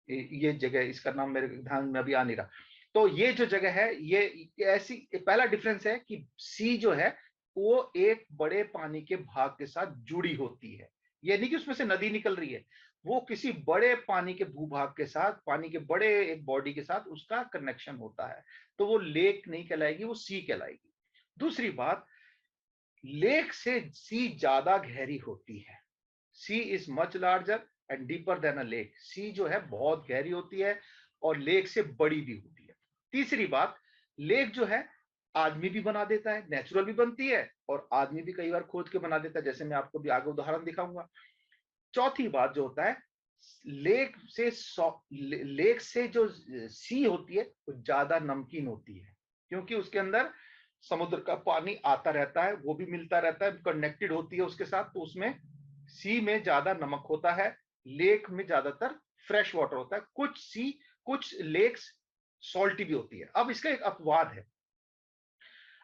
ये जगह, इसका नाम मेरे ध्यान में अभी आ नहीं रहा। तो ये जो जगह है, ये ऐसी, पहला डिफरेंस है कि सी जो है वो एक बड़े पानी के भाग के साथ जुड़ी होती है। ये नहीं कि उसमें से नदी निकल रही है, वो किसी बड़े पानी के भूभाग के साथ, पानी के बड़े एक बॉडी के साथ उसका कनेक्शन होता है। तो वो लेक नहीं कहलाएगी, वो सी कहलाएगी। दूसरी बात, लेक से सी ज्यादा गहरी होती है। Sea is much larger and deeper than a lake. Sea जो है बहुत गहरी होती है और लेक से बड़ी भी होती है। तीसरी बात, लेक जो है आदमी भी बना देता है, नेचुरल भी बनती है और आदमी भी कई बार खोद के बना देता है, जैसे मैं आपको भी आगे उदाहरण दिखाऊंगा। चौथी बात जो होता है, लेक से जो सी होती है वो ज्यादा नमकीन होती है, क्योंकि उसके अंदर समुद्र का पानी आता रहता है, वो भी मिलता रहता है, कनेक्टेड होती है उसके साथ, तो उसमें सी में ज्यादा नमक होता है, लेक में ज्यादातर फ्रेश वाटर होता है। कुछ लेक्स सॉल्टी भी होती है। अब इसका एक अपवाद है।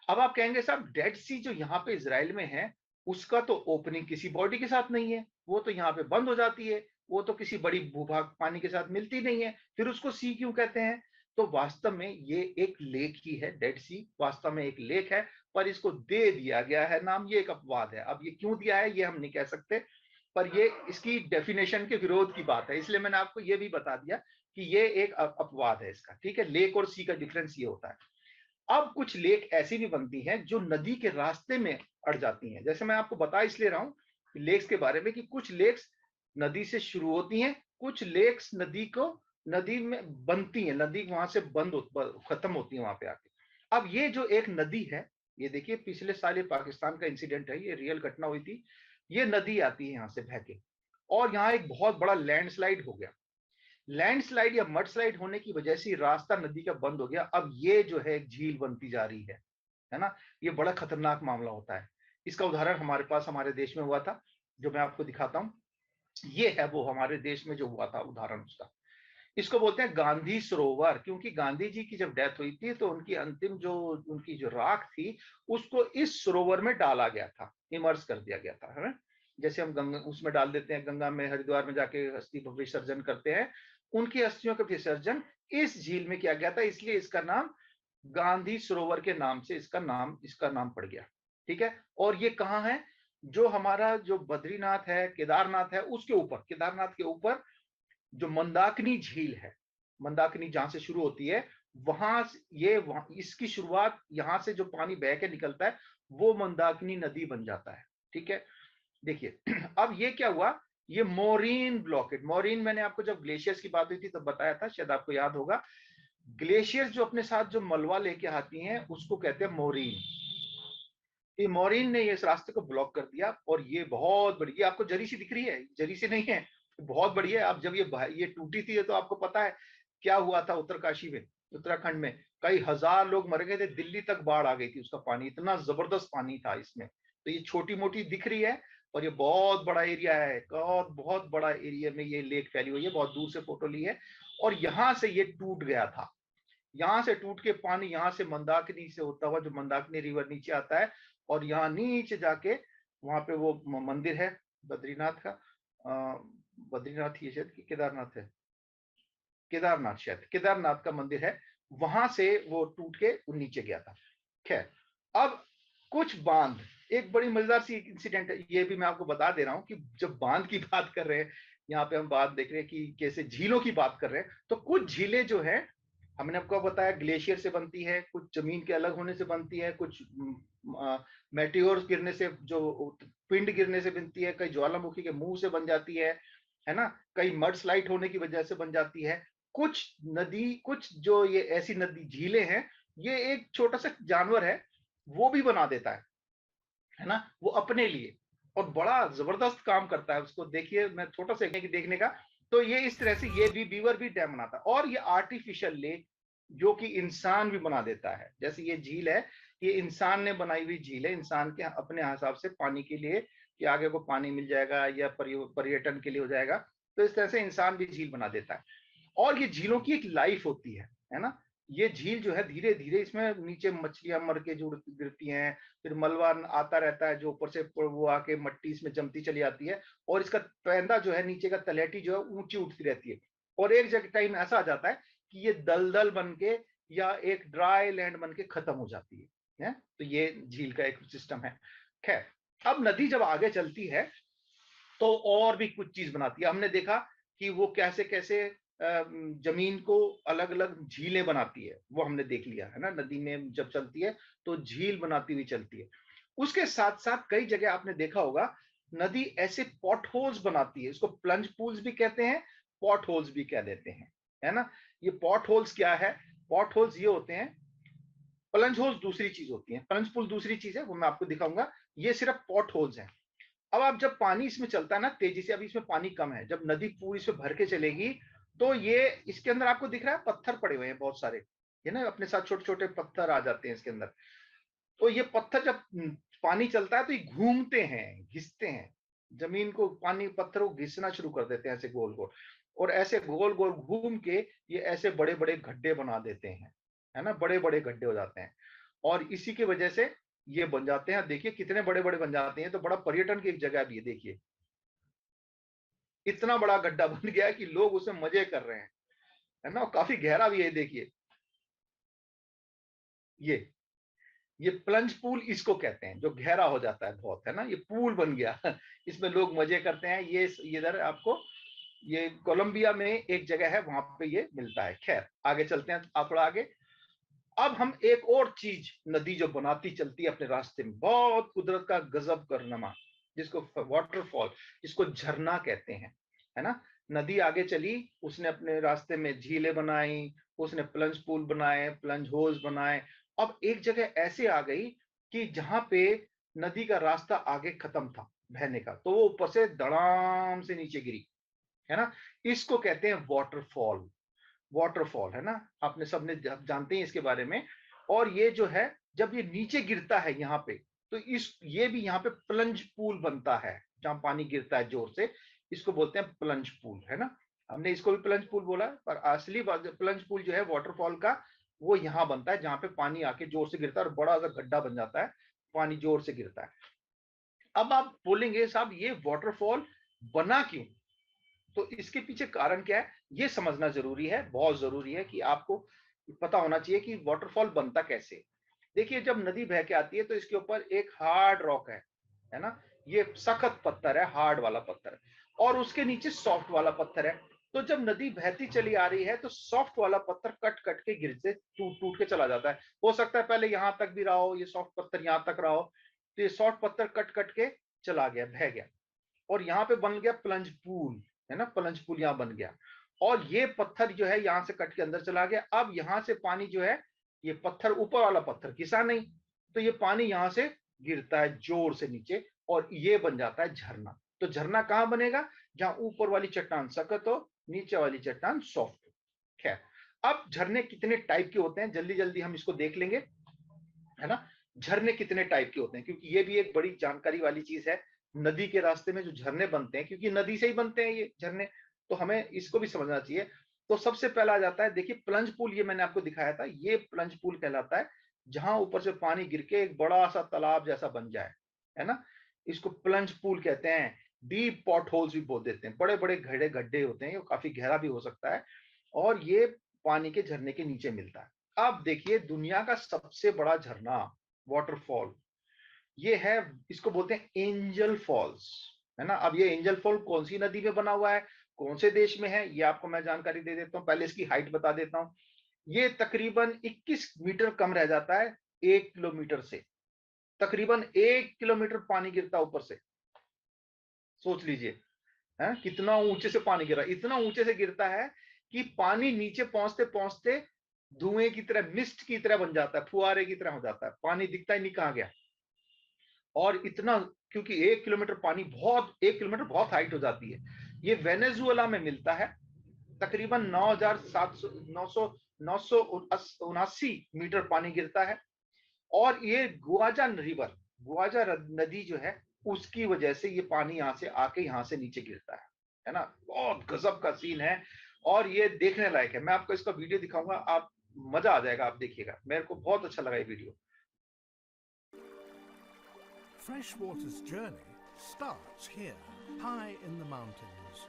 अब आप कहेंगे साहब डेड सी जो यहाँ पे इसराइल में है, उसका तो ओपनिंग किसी बॉडी के साथ नहीं है, वो तो यहाँ पे बंद हो जाती है, वो तो किसी बड़ी भूभाग पानी के साथ मिलती नहीं है, फिर उसको सी क्यों कहते हैं? तो वास्तव में ये एक लेक ही है, डेड सी वास्तव में एक लेक है, पर इसको दे दिया गया है नाम, ये एक अपवाद है। अब ये क्यों दिया है ये हम नहीं कह सकते, पर ये इसकी डेफिनेशन के विरोध की बात है, इसलिए मैंने आपको ये भी बता दिया कि ये एक अपवाद है इसका। ठीक है, लेक और सी का डिफरेंस ये होता है। अब कुछ लेक ऐसी भी बनती हैं जो नदी के रास्ते में अड़ जाती हैं। जैसे मैं आपको बता इसलिए रहा हूं लेक्स के बारे में कि कुछ लेक्स नदी से शुरू होती हैं, कुछ लेक्स नदी में बनती हैं, नदी वहां से खत्म होती है वहां पे आके। अब ये जो एक नदी है, ये देखिए पिछले साल ये पाकिस्तान का इंसिडेंट है, ये रियल घटना हुई थी। ये नदी आती है यहाँ से बह के, और यहाँ एक बहुत बड़ा लैंडस्लाइड हो गया। लैंडस्लाइड या मडस्लाइड होने की वजह से रास्ता नदी का बंद हो गया। अब ये जो है एक झील बनती जा रही है ना। ये बड़ा खतरनाक मामला होता है। इसका उदाहरण हमारे पास हमारे देश में हुआ था, जो मैं आपको दिखाता हूँ। ये है वो हमारे देश में जो हुआ था उदाहरण उसका। इसको बोलते हैं गांधी सरोवर, क्योंकि गांधी जी की जब डेथ हुई थी तो उनकी अंतिम जो उनकी जो राख थी उसको इस सरोवर में डाला गया था, इमर्स कर दिया गया था, है ना। जैसे हम गंगा उसमें डाल देते हैं, गंगा में हरिद्वार में जाके अस्थि विसर्जन करते हैं, उनकी अस्थियों का विसर्जन इस झील में किया गया था। इसलिए इसका नाम गांधी सरोवर के नाम से इसका नाम पड़ गया। ठीक है। और ये कहाँ है? जो हमारा जो बद्रीनाथ है, केदारनाथ है, उसके ऊपर, केदारनाथ के ऊपर जो मंदाकिनी झील है, मंदाकिनी जहां से शुरू होती है, इसकी शुरुआत यहां से जो पानी बह के निकलता है वो मंदाकिनी नदी बन जाता है। ठीक है। देखिए अब ये क्या हुआ, ये मोरीन ब्लॉकेट, मोरीन मैंने आपको जब ग्लेशियर्स की बात हुई थी तब बताया था, शायद आपको याद होगा। ग्लेशियर्स जो अपने साथ जो मलबा लेके आती हैं उसको कहते हैं मोरीन। ये मोरीन ने इस रास्ते को ब्लॉक कर दिया और ये बहुत बड़ी, ये आपको जरी सी दिख रही है, जरी सी नहीं है, बहुत बड़ी है। आप जब ये टूटी थी तो आपको पता है क्या हुआ था उत्तरकाशी में, उत्तराखंड में कई हजार लोग मर गए थे, दिल्ली तक बाढ़ आ गई थी उसका पानी, इतना जबरदस्त पानी था इसमें। तो ये छोटी मोटी दिख रही है और ये बहुत बड़ा एरिया है, बहुत बहुत बड़ा एरिया में ये लेक फैली हुई है। बहुत दूर से फोटो ली है और यहां से ये टूट गया था, यहां से टूट के पानी यहां से मंदाकिनी से होता हुआ, जो मंदाकिनी रिवर नीचे आता है और यहाँ नीचे जाके वहां पे वो मंदिर है बद्रीनाथ का, बद्रीनाथ ही है शायद कि केदारनाथ है, केदारनाथ, शायद केदारनाथ का मंदिर है, वहां से वो टूट के नीचे गया था। खैर, अब कुछ बांध, एक बड़ी मजेदार सी इंसिडेंट है, ये भी मैं आपको बता दे रहा हूँ कि जब बांध की बात कर रहे हैं, यहाँ पे हम बात देख रहे हैं कि कैसे झीलों की बात कर रहे हैं, तो कुछ झीलें जो है हमने आपको बताया ग्लेशियर से बनती है, कुछ जमीन के अलग होने से बनती है, कुछ मेटियोर गिरने से, जो पिंड गिरने से बनती है, कई ज्वालामुखी के मुंह से बन जाती है ना, कई मड स्लाइड होने की वजह से बन जाती है। कुछ नदी, कुछ जो ये ऐसी नदी झीलें हैं, ये एक छोटा सा जानवर है वो भी बना देता है ना, वो अपने लिए, और बड़ा जबरदस्त काम करता है। उसको देखिए, मैं छोटा सा देखने का, तो ये इस तरह से ये भी बीवर भी डैम बनाता है। और ये आर्टिफिशियल लेक जो कि इंसान भी बना देता है, जैसे ये झील है, ये इंसान ने बनाई हुई झील है, इंसान के अपने हिसाब से पानी के लिए, कि आगे को पानी मिल जाएगा या पर्यटन के लिए हो जाएगा, तो इस तरह से इंसान भी झील बना देता है। और ये झीलों की एक लाइफ होती है ना। ये झील जो है धीरे धीरे इसमें नीचे मछलियां मर के जुड़ गिरती हैं, फिर मलबा आता रहता है जो ऊपर से वो आके मट्टी इसमें जमती चली जाती है, और इसका पैंदा जो है, नीचे का तलहटी जो है ऊंची उठती रहती है, और एक जगह टाइम ऐसा आ जाता है कि ये दलदल बन के या एक ड्राई लैंड बन के खत्म हो जाती है। तो ये झील का एक सिस्टम है। खैर, अब नदी जब आगे चलती है तो और भी कुछ चीज बनाती है। हमने देखा कि वो कैसे कैसे जमीन को अलग अलग झीलें बनाती है, वो हमने देख लिया है ना। नदी में जब चलती है तो झील बनाती हुई चलती है। उसके साथ साथ कई जगह आपने देखा होगा नदी ऐसे पॉट होल्स बनाती है, इसको प्लंज पूल्स भी कहते हैं, पॉट होल्स भी कह देते हैं, है ना। ये पॉट होल्स क्या है? पॉट होल्स ये होते हैं, प्लंज होल्स दूसरी चीज होती है, प्लंज पूल दूसरी चीज है, वो मैं आपको दिखाऊंगा। ये सिर्फ पॉट होल्स है। अब आप जब पानी इसमें चलता है ना तेजी से, अभी इसमें पानी कम है, जब नदी पूरी इसमें भर के चलेगी तो ये इसके अंदर आपको दिख रहा है पत्थर पड़े हुए हैं बहुत सारे, है ना, अपने साथ छोटे छोटे पत्थर आ जाते हैं इसके अंदर। तो ये पत्थर जब पानी चलता है तो ये घूमते हैं, घिसते हैं जमीन को, पानी पत्थरों को घिसना शुरू कर देते हैं ऐसे गोल गोल, और ऐसे गोल गोल घूम के ये ऐसे बड़े बड़े गड्ढे बना देते हैं, है ना, बड़े बड़े गड्ढे हो जाते हैं। और इसी की वजह से ये बन जाते हैं, देखिए कितने बड़े बड़े बन जाते हैं। तो बड़ा पर्यटन की एक जगह भी है, देखिए इतना बड़ा गड्ढा बन गया है कि लोग उसमें मजे कर रहे हैं, है ना, और काफी गहरा भी है। देखिए ये ये प्लंज पूल इसको कहते हैं, जो गहरा हो जाता है बहुत, है ना, ये पूल बन गया इसमें लोग मजे करते हैं। ये इधर आपको ये कोलंबिया में एक जगह है, वहां पे ये मिलता है। खैर, आगे चलते हैं आप थोड़ा आगे। अब हम एक और चीज, नदी जो बनाती चलती है अपने रास्ते में, बहुत कुदरत का गजब करनमा, जिसको वाटरफॉल, जिसको झरना कहते हैं, है ना। नदी आगे चली, उसने अपने रास्ते में झीलें बनाई, उसने प्लंज पूल बनाए, प्लंज होल्स बनाए। अब एक जगह ऐसे आ गई कि जहां पे नदी का रास्ता आगे खत्म था, बहने का, तो वो ऊपर से धड़ाम से नीचे गिरी, है ना? इसको कहते हैं वाटरफॉल। वाटरफॉल, है ना? आपने सबने जानते हैं इसके बारे में। और ये जो है, जब ये नीचे गिरता है यहाँ पे, तो ये भी यहाँ पे प्लंज पूल बनता है, जहाँ पानी गिरता है जोर से, इसको बोलते हैं प्लंज पूल, है ना? हमने इसको भी प्लंज पूल बोला, पर असली प्लंज पूल जो है वाटरफॉल का, वो यहाँ बनता है जहाँ पे पानी आके जोर से गिरता है और बड़ा सा गड्ढा बन जाता है, पानी जोर से गिरता है। अब आप बोलेंगे साहब ये वाटरफॉल बना क्यों? तो इसके पीछे कारण क्या है, ये समझना जरूरी है, बहुत जरूरी है कि आपको पता होना चाहिए कि वाटरफॉल बनता कैसे। देखिए, जब नदी बह के आती है तो इसके ऊपर एक हार्ड रॉक है ना? ये सख्त पत्थर है, हार्ड वाला पत्थर है, और उसके नीचे सॉफ्ट वाला पत्थर है। तो जब नदी बहती चली आ रही है तो सॉफ्ट वाला पत्थर कट कट के गिर से टूट टूट के चला जाता है। हो सकता है पहले यहां तक भी रहा हो, ये सॉफ्ट पत्थर यहां तक रहा हो, तो ये सॉफ्ट पत्थर कट कट के चला गया, बह गया, और यहाँ पे बन गया प्लंज पूल, है ना? प्लंज पूल यहाँ बन गया, और ये पत्थर जो है यहाँ से कट के अंदर चला गया। अब यहाँ से पानी जो है, ये पत्थर, ऊपर वाला पत्थर घिसा नहीं, तो ये पानी यहाँ से गिरता है जोर से नीचे, और ये बन जाता है झरना। तो झरना कहाँ बनेगा? जहाँ ऊपर वाली चट्टान सख्त हो, नीचे वाली चट्टान सॉफ्ट हो। खैर, अब झरने कितने टाइप के होते हैं, जल्दी जल्दी हम इसको देख लेंगे, है ना? झरने कितने टाइप के होते हैं, क्योंकि ये भी एक बड़ी जानकारी वाली चीज है। नदी के रास्ते में जो झरने बनते हैं, क्योंकि नदी से ही बनते हैं ये झरने, तो हमें इसको भी समझना चाहिए। तो सबसे पहला आ जाता है, देखिए प्लंज पूल, ये मैंने आपको दिखाया था, ये प्लंज पूल कहलाता है, जहां ऊपर से पानी गिर के एक बड़ा सा तालाब जैसा बन जाए, है ना? इसको प्लंज पूल कहते हैं। डीप पॉट होल्स भी बोल देते हैं, बड़े बड़े गहरे गड्ढे होते हैं, ये काफी गहरा भी हो सकता है, और ये पानी के झरने के नीचे मिलता है। अब देखिए, दुनिया का सबसे बड़ा झरना, वाटरफॉल, ये है, इसको बोलते हैं एंजल फॉल्स, है ना? अब ये एंजल फॉल कौन सी नदी में बना हुआ है, कौन से देश में है, ये आपको मैं जानकारी दे देता हूँ। पहले इसकी हाइट बता देता हूँ। ये तकरीबन 21 मीटर कम रह जाता है 1 किलोमीटर से। तकरीबन 1 किलोमीटर पानी गिरता है ऊपर से। सोच लीजिए, है कितना ऊंचे से पानी गिरा, इतना ऊंचे से गिरता है कि पानी नीचे पहुंचते पहुंचते धुएं की तरह, मिस्ट की तरह बन जाता है, फुहारे की तरह हो जाता है, पानी दिखता ही नहीं कहाँ गया। और इतना, क्योंकि 1 किलोमीटर पानी, बहुत 1 किलोमीटर बहुत हाइट हो जाती है। ये वेनेजुएला में मिलता है, तकरीबन 9,700 900 979 मीटर पानी गिरता है। और ये गुआजा रिवर, गुआजा नदी जो है, उसकी वजह से ये पानी यहाँ से आके यहाँ से नीचे गिरता है ना? बहुत गजब का सीन है, और ये देखने लायक है। मैं आपको इसका वीडियो दिखाऊंगा, आप मजा आ जाएगा, आप देखिएगा, मेरे को बहुत अच्छा लगा ये video. Freshwater's journey starts here, high in the mountains.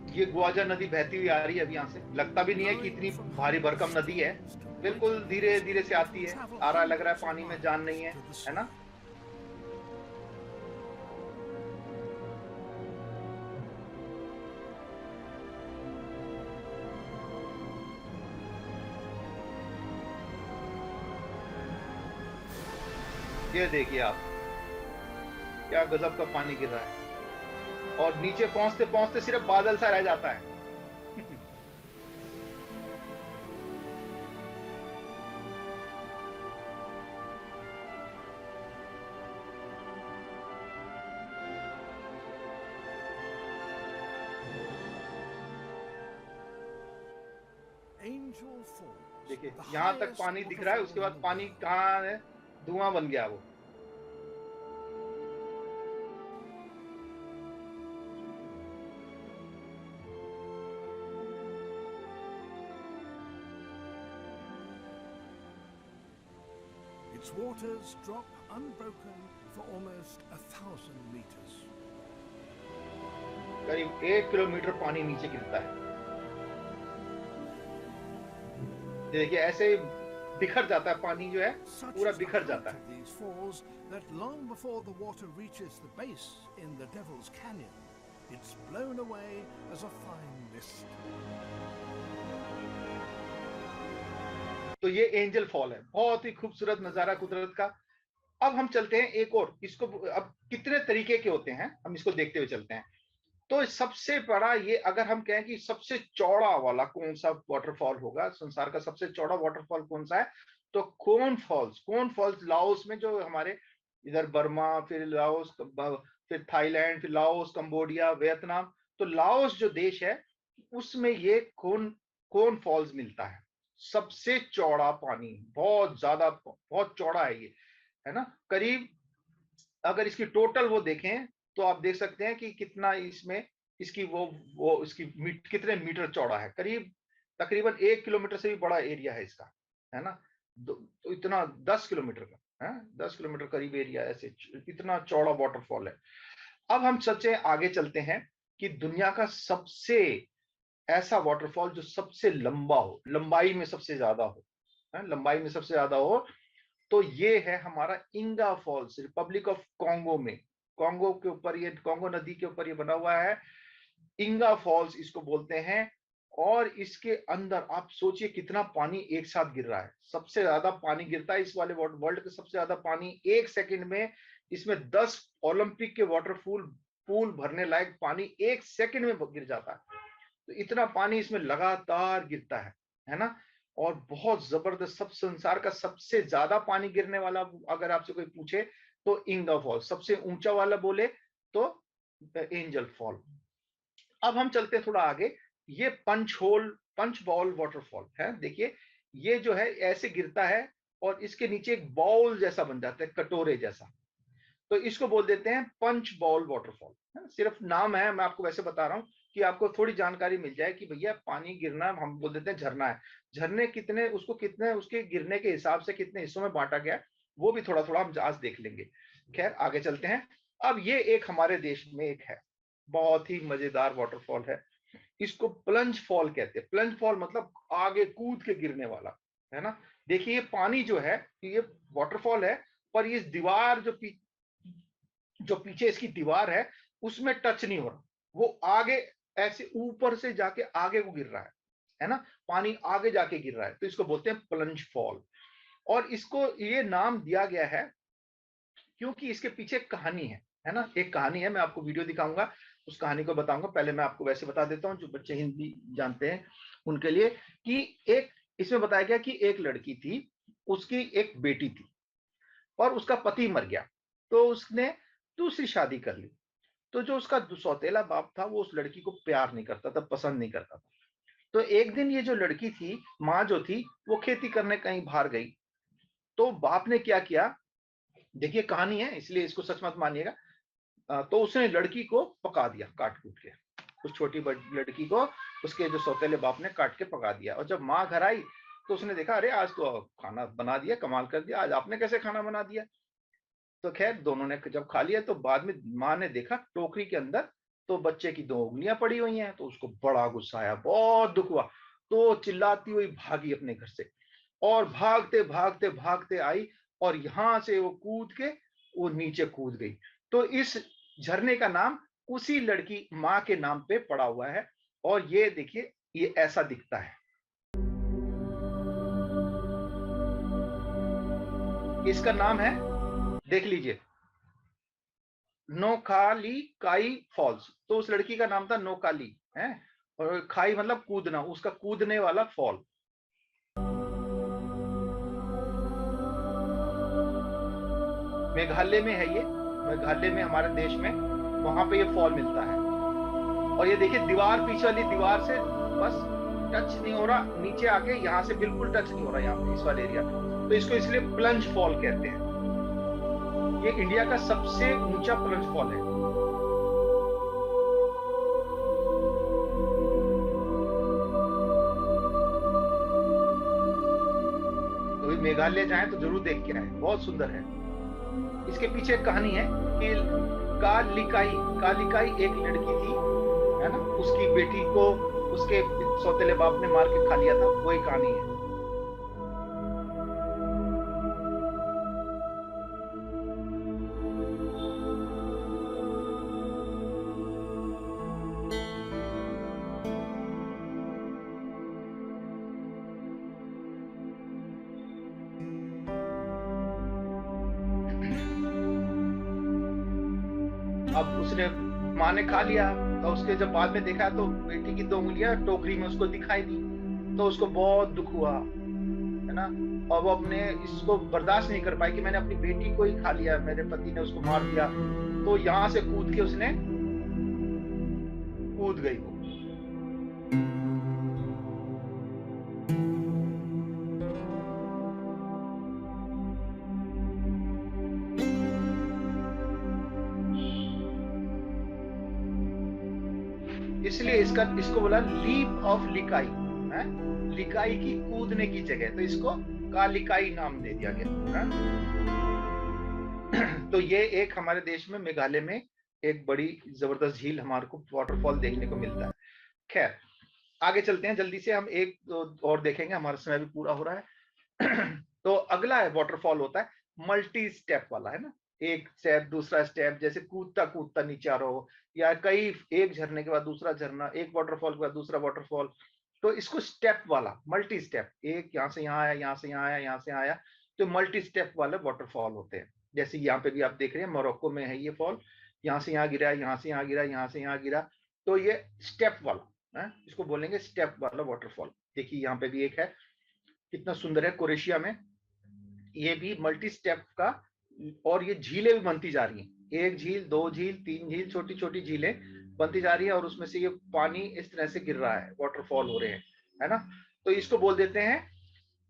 ये गुआजा नदी बहती हुई आ रही है अभी यहाँ से, लगता भी नहीं है कि इतनी भारी भरकम नदी है, बिल्कुल धीरे धीरे से आती है, आ रहा, लग रहा है पानी में जान नहीं है ना? ये देखिए आप, क्या गजब का पानी गिर रहा है, और नीचे पहुंचते पहुंचते सिर्फ बादल सा रह जाता है। Angel Falls. देखिए यहाँ तक पानी दिख रहा है, उसके बाद पानी कहाँ है, धुआं बन गया वो। Its waters drop unbroken for almost 1,000 meters. करीब 1 किलोमीटर पानी नीचे गिरता है। देखिए ऐसे बिखर जाता है पानी, जो है पूरा बिखर जाता है। These falls that long before the water reaches the base in the Devil's Canyon, it's blown away as a fine mist. तो ये एंजल फॉल है, बहुत ही खूबसूरत नजारा कुदरत का। अब हम चलते हैं एक और, इसको अब कितने तरीके के होते हैं हम इसको देखते हुए चलते हैं। तो सबसे बड़ा ये, अगर हम कहें कि सबसे चौड़ा वाला कौन सा वाटरफॉल होगा, संसार का सबसे चौड़ा वाटरफॉल कौन सा है, तो कोन फॉल्स लाओस में, जो हमारे इधर बर्मा, फिर लाओस, फिर थाईलैंड, फिर लाओस, कंबोडिया, वियतनाम, तो लाओस जो देश है उसमें ये कोन फॉल्स मिलता है। सबसे चौड़ा पानी, बहुत ज्यादा, बहुत चौड़ा है ये, है ना। करीब अगर इसकी टोटल वो देखें तो आप देख सकते हैं कि कितना इसमें इसकी वो इसकी कितने मीटर चौड़ा है। करीब तकरीबन 1 किलोमीटर से भी बड़ा एरिया है इसका, है ना। तो इतना 10 किलोमीटर का है, 10 किलोमीटर करीब एरिया, ऐसे इतना चौड़ा वाटरफॉल है। अब हम सोचे आगे चलते हैं कि दुनिया का सबसे ऐसा वाटरफॉल जो सबसे लंबा हो, लंबाई में सबसे ज्यादा हो, लंबाई में सबसे ज्यादा हो, तो ये है हमारा इंगा फॉल्स, रिपब्लिक ऑफ कॉन्गो में। कॉन्गो के ऊपर, ये कॉन्गो नदी के ऊपर ये बना हुआ है, इंगा फॉल्स इसको बोलते हैं। और इसके अंदर आप सोचिए कितना पानी एक साथ गिर रहा है, सबसे ज्यादा पानी गिरता है इस वाले वर्ल्ड के, सबसे ज्यादा पानी एक सेकंड में, इसमें 10 ओलंपिक के वाटर पूल भरने लायक पानी एक सेकंड में गिर जाता है। तो इतना पानी इसमें लगातार गिरता है ना। और बहुत जबरदस्त, सब संसार का सबसे ज्यादा पानी गिरने वाला अगर आपसे कोई पूछे तो इंगा फॉल, सबसे ऊंचा वाला बोले तो एंजल फॉल। अब हम चलते हैं थोड़ा आगे, ये पंच बॉल वाटरफॉल है। देखिए ये जो है ऐसे गिरता है और इसके नीचे एक बॉल जैसा बन जाता है, कटोरे जैसा, तो इसको बोल देते हैं पंच बॉल वाटरफॉल। सिर्फ नाम है, मैं आपको वैसे बता रहा हूँ कि आपको थोड़ी जानकारी मिल जाए कि भैया पानी गिरना, हम बोल देते हैं झरना है। झरने कितने, उसको कितने, उसके गिरने के हिसाब से कितने हिस्सों में बांटा गया है, वो भी थोड़ा थोड़ा हम आज देख लेंगे। खैर आगे चलते हैं। अब ये एक हमारे देश में एक है, बहुत ही मजेदार वाटरफॉल है, इसको प्लंज फॉल कहते हैं। प्लंज फॉल मतलब आगे कूद के गिरने वाला, है ना। देखिए ये पानी जो है, ये वाटरफॉल है, पर ये दीवार जो पीछे इसकी दीवार है उसमें टच नहीं हो रहा, वो आगे ऐसे ऊपर से जाके आगे को गिर रहा है ना, पानी आगे जाके गिर रहा है, तो इसको बोलते हैं प्लंज फॉल। और इसको ये नाम दिया गया है क्योंकि इसके पीछे एक कहानी है ना, एक कहानी है, मैं आपको वीडियो दिखाऊंगा, उस कहानी को बताऊंगा। पहले मैं आपको वैसे बता देता हूँ जो बच्चे हिंदी जानते हैं उनके लिए, कि एक इसमें बताया गया कि एक लड़की थी, उसकी एक बेटी थी और उसका पति मर गया, तो उसने दूसरी शादी कर ली। तो जो उसका सौतेला बाप था वो उस लड़की को प्यार नहीं करता था, पसंद नहीं करता था। तो एक दिन ये जो लड़की थी, माँ जो थी, वो खेती करने कहीं बाहर गई। तो बाप ने क्या किया, देखिए कहानी है इसलिए इसको सच मत मानिएगा। तो उसने लड़की को पका दिया, काट कूट के, उस छोटी लड़की को उसके जो सौतेले बाप ने काट के पका दिया। और जब माँ घर आई तो उसने देखा, अरे आज तो खाना बना दिया, कमाल कर दिया, आज आपने कैसे खाना बना दिया। तो खैर दोनों ने जब खा लिया तो बाद में माँ ने देखा टोकरी के अंदर तो बच्चे की 2 उंगलियां पड़ी हुई हैं, तो उसको बड़ा गुस्सा आया, बहुत दुख हुआ। तो चिल्लाती हुई भागी अपने घर से, और भागते भागते भागते आई, और यहां से वो कूद के वो नीचे कूद गई। तो इस झरने का नाम उसी लड़की माँ के नाम पे पड़ा हुआ है। और ये देखिए ये ऐसा दिखता है, इसका नाम है, देख लीजिए, नोकाली काई फॉल्स। तो उस लड़की का नाम था नोकाली है, और खाई मतलब कूदना, उसका कूदने वाला फॉल। मेघालय में है ये, मेघालय में हमारे देश में, वहां पे ये फॉल मिलता है। और ये देखिए दीवार, पीछे वाली दीवार से बस टच नहीं हो रहा, नीचे आके यहाँ से बिल्कुल टच नहीं हो रहा, यहाँ पे इस वाले एरिया में, तो इसको इसलिए प्लंज फॉल कहते हैं। ये इंडिया का सबसे ऊंचा प्लंज फॉल है। तो मेघालय जाए तो जरूर देख के आए, बहुत सुंदर है। इसके पीछे एक कहानी है कि कालिकाई एक लड़की थी, है ना, उसकी बेटी को उसके सौतेले बाप ने मार के खा लिया था, वही कहानी है। अब उसने माँ ने खा लिया, तो उसके जब बाद में देखा तो बेटी की 2 उंगलियां टोकरी में उसको दिखाई दी, तो उसको बहुत दुख हुआ, है ना। और वो अपने इसको बर्दाश्त नहीं कर पाई कि मैंने अपनी बेटी को ही खा लिया, मेरे पति ने उसको मार दिया। तो यहाँ से कूद के उसने कूद गई वो। इसलिए इसको बोला लीप ऑफ लिकाई, है? लिकाई की कूदने की जगह, तो इसको कालिकाई नाम दे दिया गया, है? तो ये एक हमारे देश में मेघालय में एक बड़ी जबरदस्त झील हमारे को वाटरफॉल देखने को मिलता है। खैर आगे चलते हैं, जल्दी से हम एक और देखेंगे, हमारा समय भी पूरा हो रहा है। तो अगला है वाटरफॉल होता है मल्टी स्टेप वाला, है ना। एक स्टेप दूसरा स्टेप, जैसे कूदता कूदता नीचे आ रहा हो, या कई एक झरने के बाद दूसरा झरना, एक वाटरफॉल के बाद दूसरा वाटरफॉल, तो इसको स्टेप वाला मल्टी स्टेप, एक यहाँ से यहाँ आया, यहाँ से यहाँ आया, यहाँ से आया, तो मल्टी स्टेप वाले वाटरफॉल होते हैं। जैसे यहाँ पे भी आप देख रहे हैं मोरक्को में है ये फॉल, यहाँ से यहाँ गिरा, यहाँ से यहाँ गिरा, यहाँ से यहाँ गिरा, तो ये स्टेप वाला है, इसको बोलेंगे स्टेप वाला वाटरफॉल। देखिए यहाँ पे भी एक है, कितना सुंदर है, क्रोएशिया में, ये भी मल्टी स्टेप का, और ये झीलें भी बनती जा रही हैं, 1 झील 2 झील 3 झील, छोटी छोटी झीलें बनती जा रही है, और उसमें से ये पानी इस तरह से गिर रहा है, वाटरफॉल हो रहे हैं, है ना। तो इसको बोल देते हैं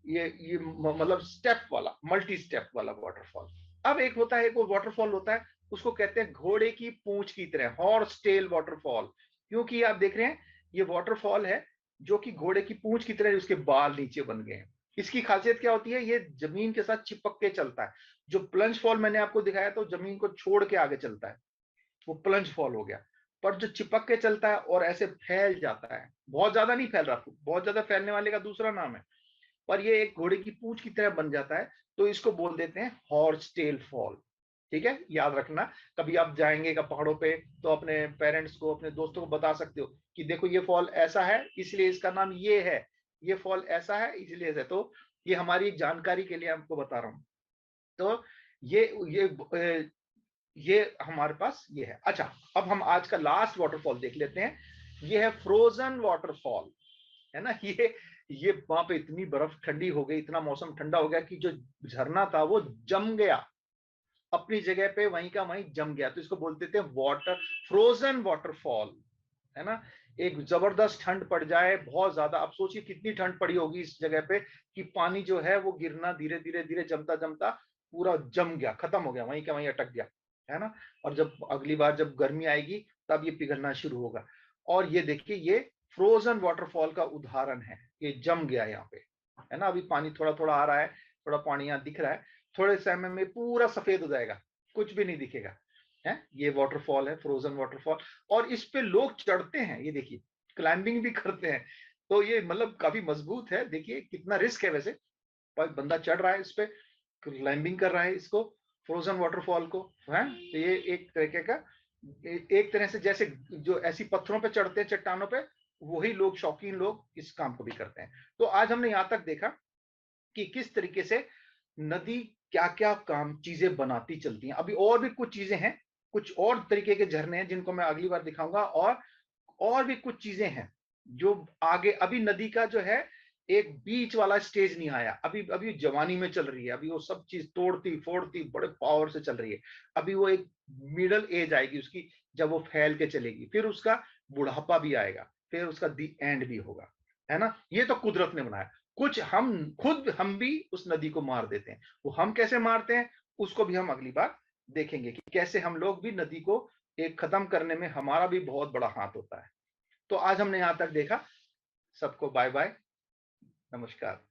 ये मतलब स्टेप वाला, मल्टी स्टेप वाला वाटरफॉल। अब एक होता है, एक वो वाटरफॉल होता है, उसको कहते हैं घोड़े की पूंछ की तरह, हॉर्स टेल वाटरफॉल, क्योंकि आप देख रहे हैं ये वाटरफॉल है जो कि घोड़े की पूंछ की तरह उसके बाल नीचे बन गए हैं। इसकी खासियत क्या होती है, ये जमीन के साथ चिपक के चलता है। जो प्लंज फॉल मैंने आपको दिखाया तो जमीन को छोड़ के आगे चलता है, वो प्लंज फॉल हो गया। पर जो चिपक के चलता है और ऐसे फैल जाता है, बहुत ज्यादा नहीं फैल रहा, बहुत ज्यादा फैलने वाले का दूसरा नाम है, पर ये एक घोड़े की पूंछ की तरह बन जाता है, तो इसको बोल देते हैं हॉर्स टेल फॉल। ठीक है, याद रखना, कभी आप जाएंगे पहाड़ों पे तो अपने पेरेंट्स को, अपने दोस्तों को बता सकते हो कि देखो ये फॉल ऐसा है इसलिए इसका नाम ये है, ये फॉल ऐसा है इसलिए ऐसा। तो ये हमारी जानकारी के लिए आपको बता रहा हूं। तो ये हमारे पास ये है। अच्छा, अब हम आज का लास्ट वाटरफॉल देख लेते हैं, ये है फ्रोजन वाटरफॉल, है ना। ये वहां पे इतनी बर्फ ठंडी हो गई, इतना मौसम ठंडा हो गया कि जो झरना था वो जम गया, अपनी जगह पे वहीं का वहीं जम गया, तो इसको बोलते थे वाटर फ्रोजन वाटरफॉल, है ना। एक जबरदस्त ठंड पड़ जाए, बहुत ज्यादा, अब सोचिए कितनी ठंड पड़ी होगी इस जगह पे कि पानी जो है वो गिरना धीरे धीरे धीरे जमता जमता पूरा जम गया, खत्म हो गया, वहीं का वहीं अटक गया, है ना। और जब अगली बार जब गर्मी आएगी तब ये पिघलना शुरू होगा। और ये देखिए, ये फ्रोजन वाटरफॉल का उदाहरण है, ये जम गया यहाँ पे, है ना। अभी पानी थोड़ा थोड़ा आ रहा है, थोड़ा पानी यहाँ दिख रहा है, थोड़े समय में पूरा सफेद हो जाएगा, कुछ भी नहीं दिखेगा, है। ये वाटरफॉल है, फ्रोजन वाटरफॉल, और इस पे लोग चढ़ते हैं, ये देखिए, क्लाइंबिंग भी करते हैं। तो ये मतलब काफी मजबूत है, देखिए कितना रिस्क है वैसे, पर बंदा चढ़ रहा है इस पे, क्लाइंबिंग कर रहा है इसको, फ्रोजन वाटरफॉल को, है। तो ये एक तरीके का, एक तरह से जैसे जो ऐसी पत्थरों पे चढ़ते हैं, चट्टानों पे, वही लोग, शौकीन लोग इस काम को भी करते हैं। तो आज हमने यहाँ तक देखा कि किस तरीके से नदी क्या क्या काम चीजें बनाती चलती हैं। अभी और भी कुछ चीजें हैं, कुछ और तरीके के झरने हैं जिनको मैं अगली बार दिखाऊंगा, और भी कुछ चीजें हैं जो आगे, अभी नदी का जो है एक बीच वाला स्टेज नहीं आया, अभी जवानी में चल रही है, अभी वो सब चीज तोड़ती फोड़ती बड़े पावर से चल रही है। अभी वो एक मिडल एज आएगी उसकी, जब वो फैल के चलेगी, फिर उसका बुढ़ापा भी आएगा, फिर उसका दी एंड भी होगा, है ना। ये तो कुदरत ने बनाया, कुछ हम भी उस नदी को मार देते हैं। वो हम कैसे मारते हैं उसको भी हम अगली बार देखेंगे कि कैसे हम लोग भी नदी को एक खत्म करने में हमारा भी बहुत बड़ा हाथ होता है। तो आज हमने यहां तक देखा। सबको बाय बाय, नमस्कार।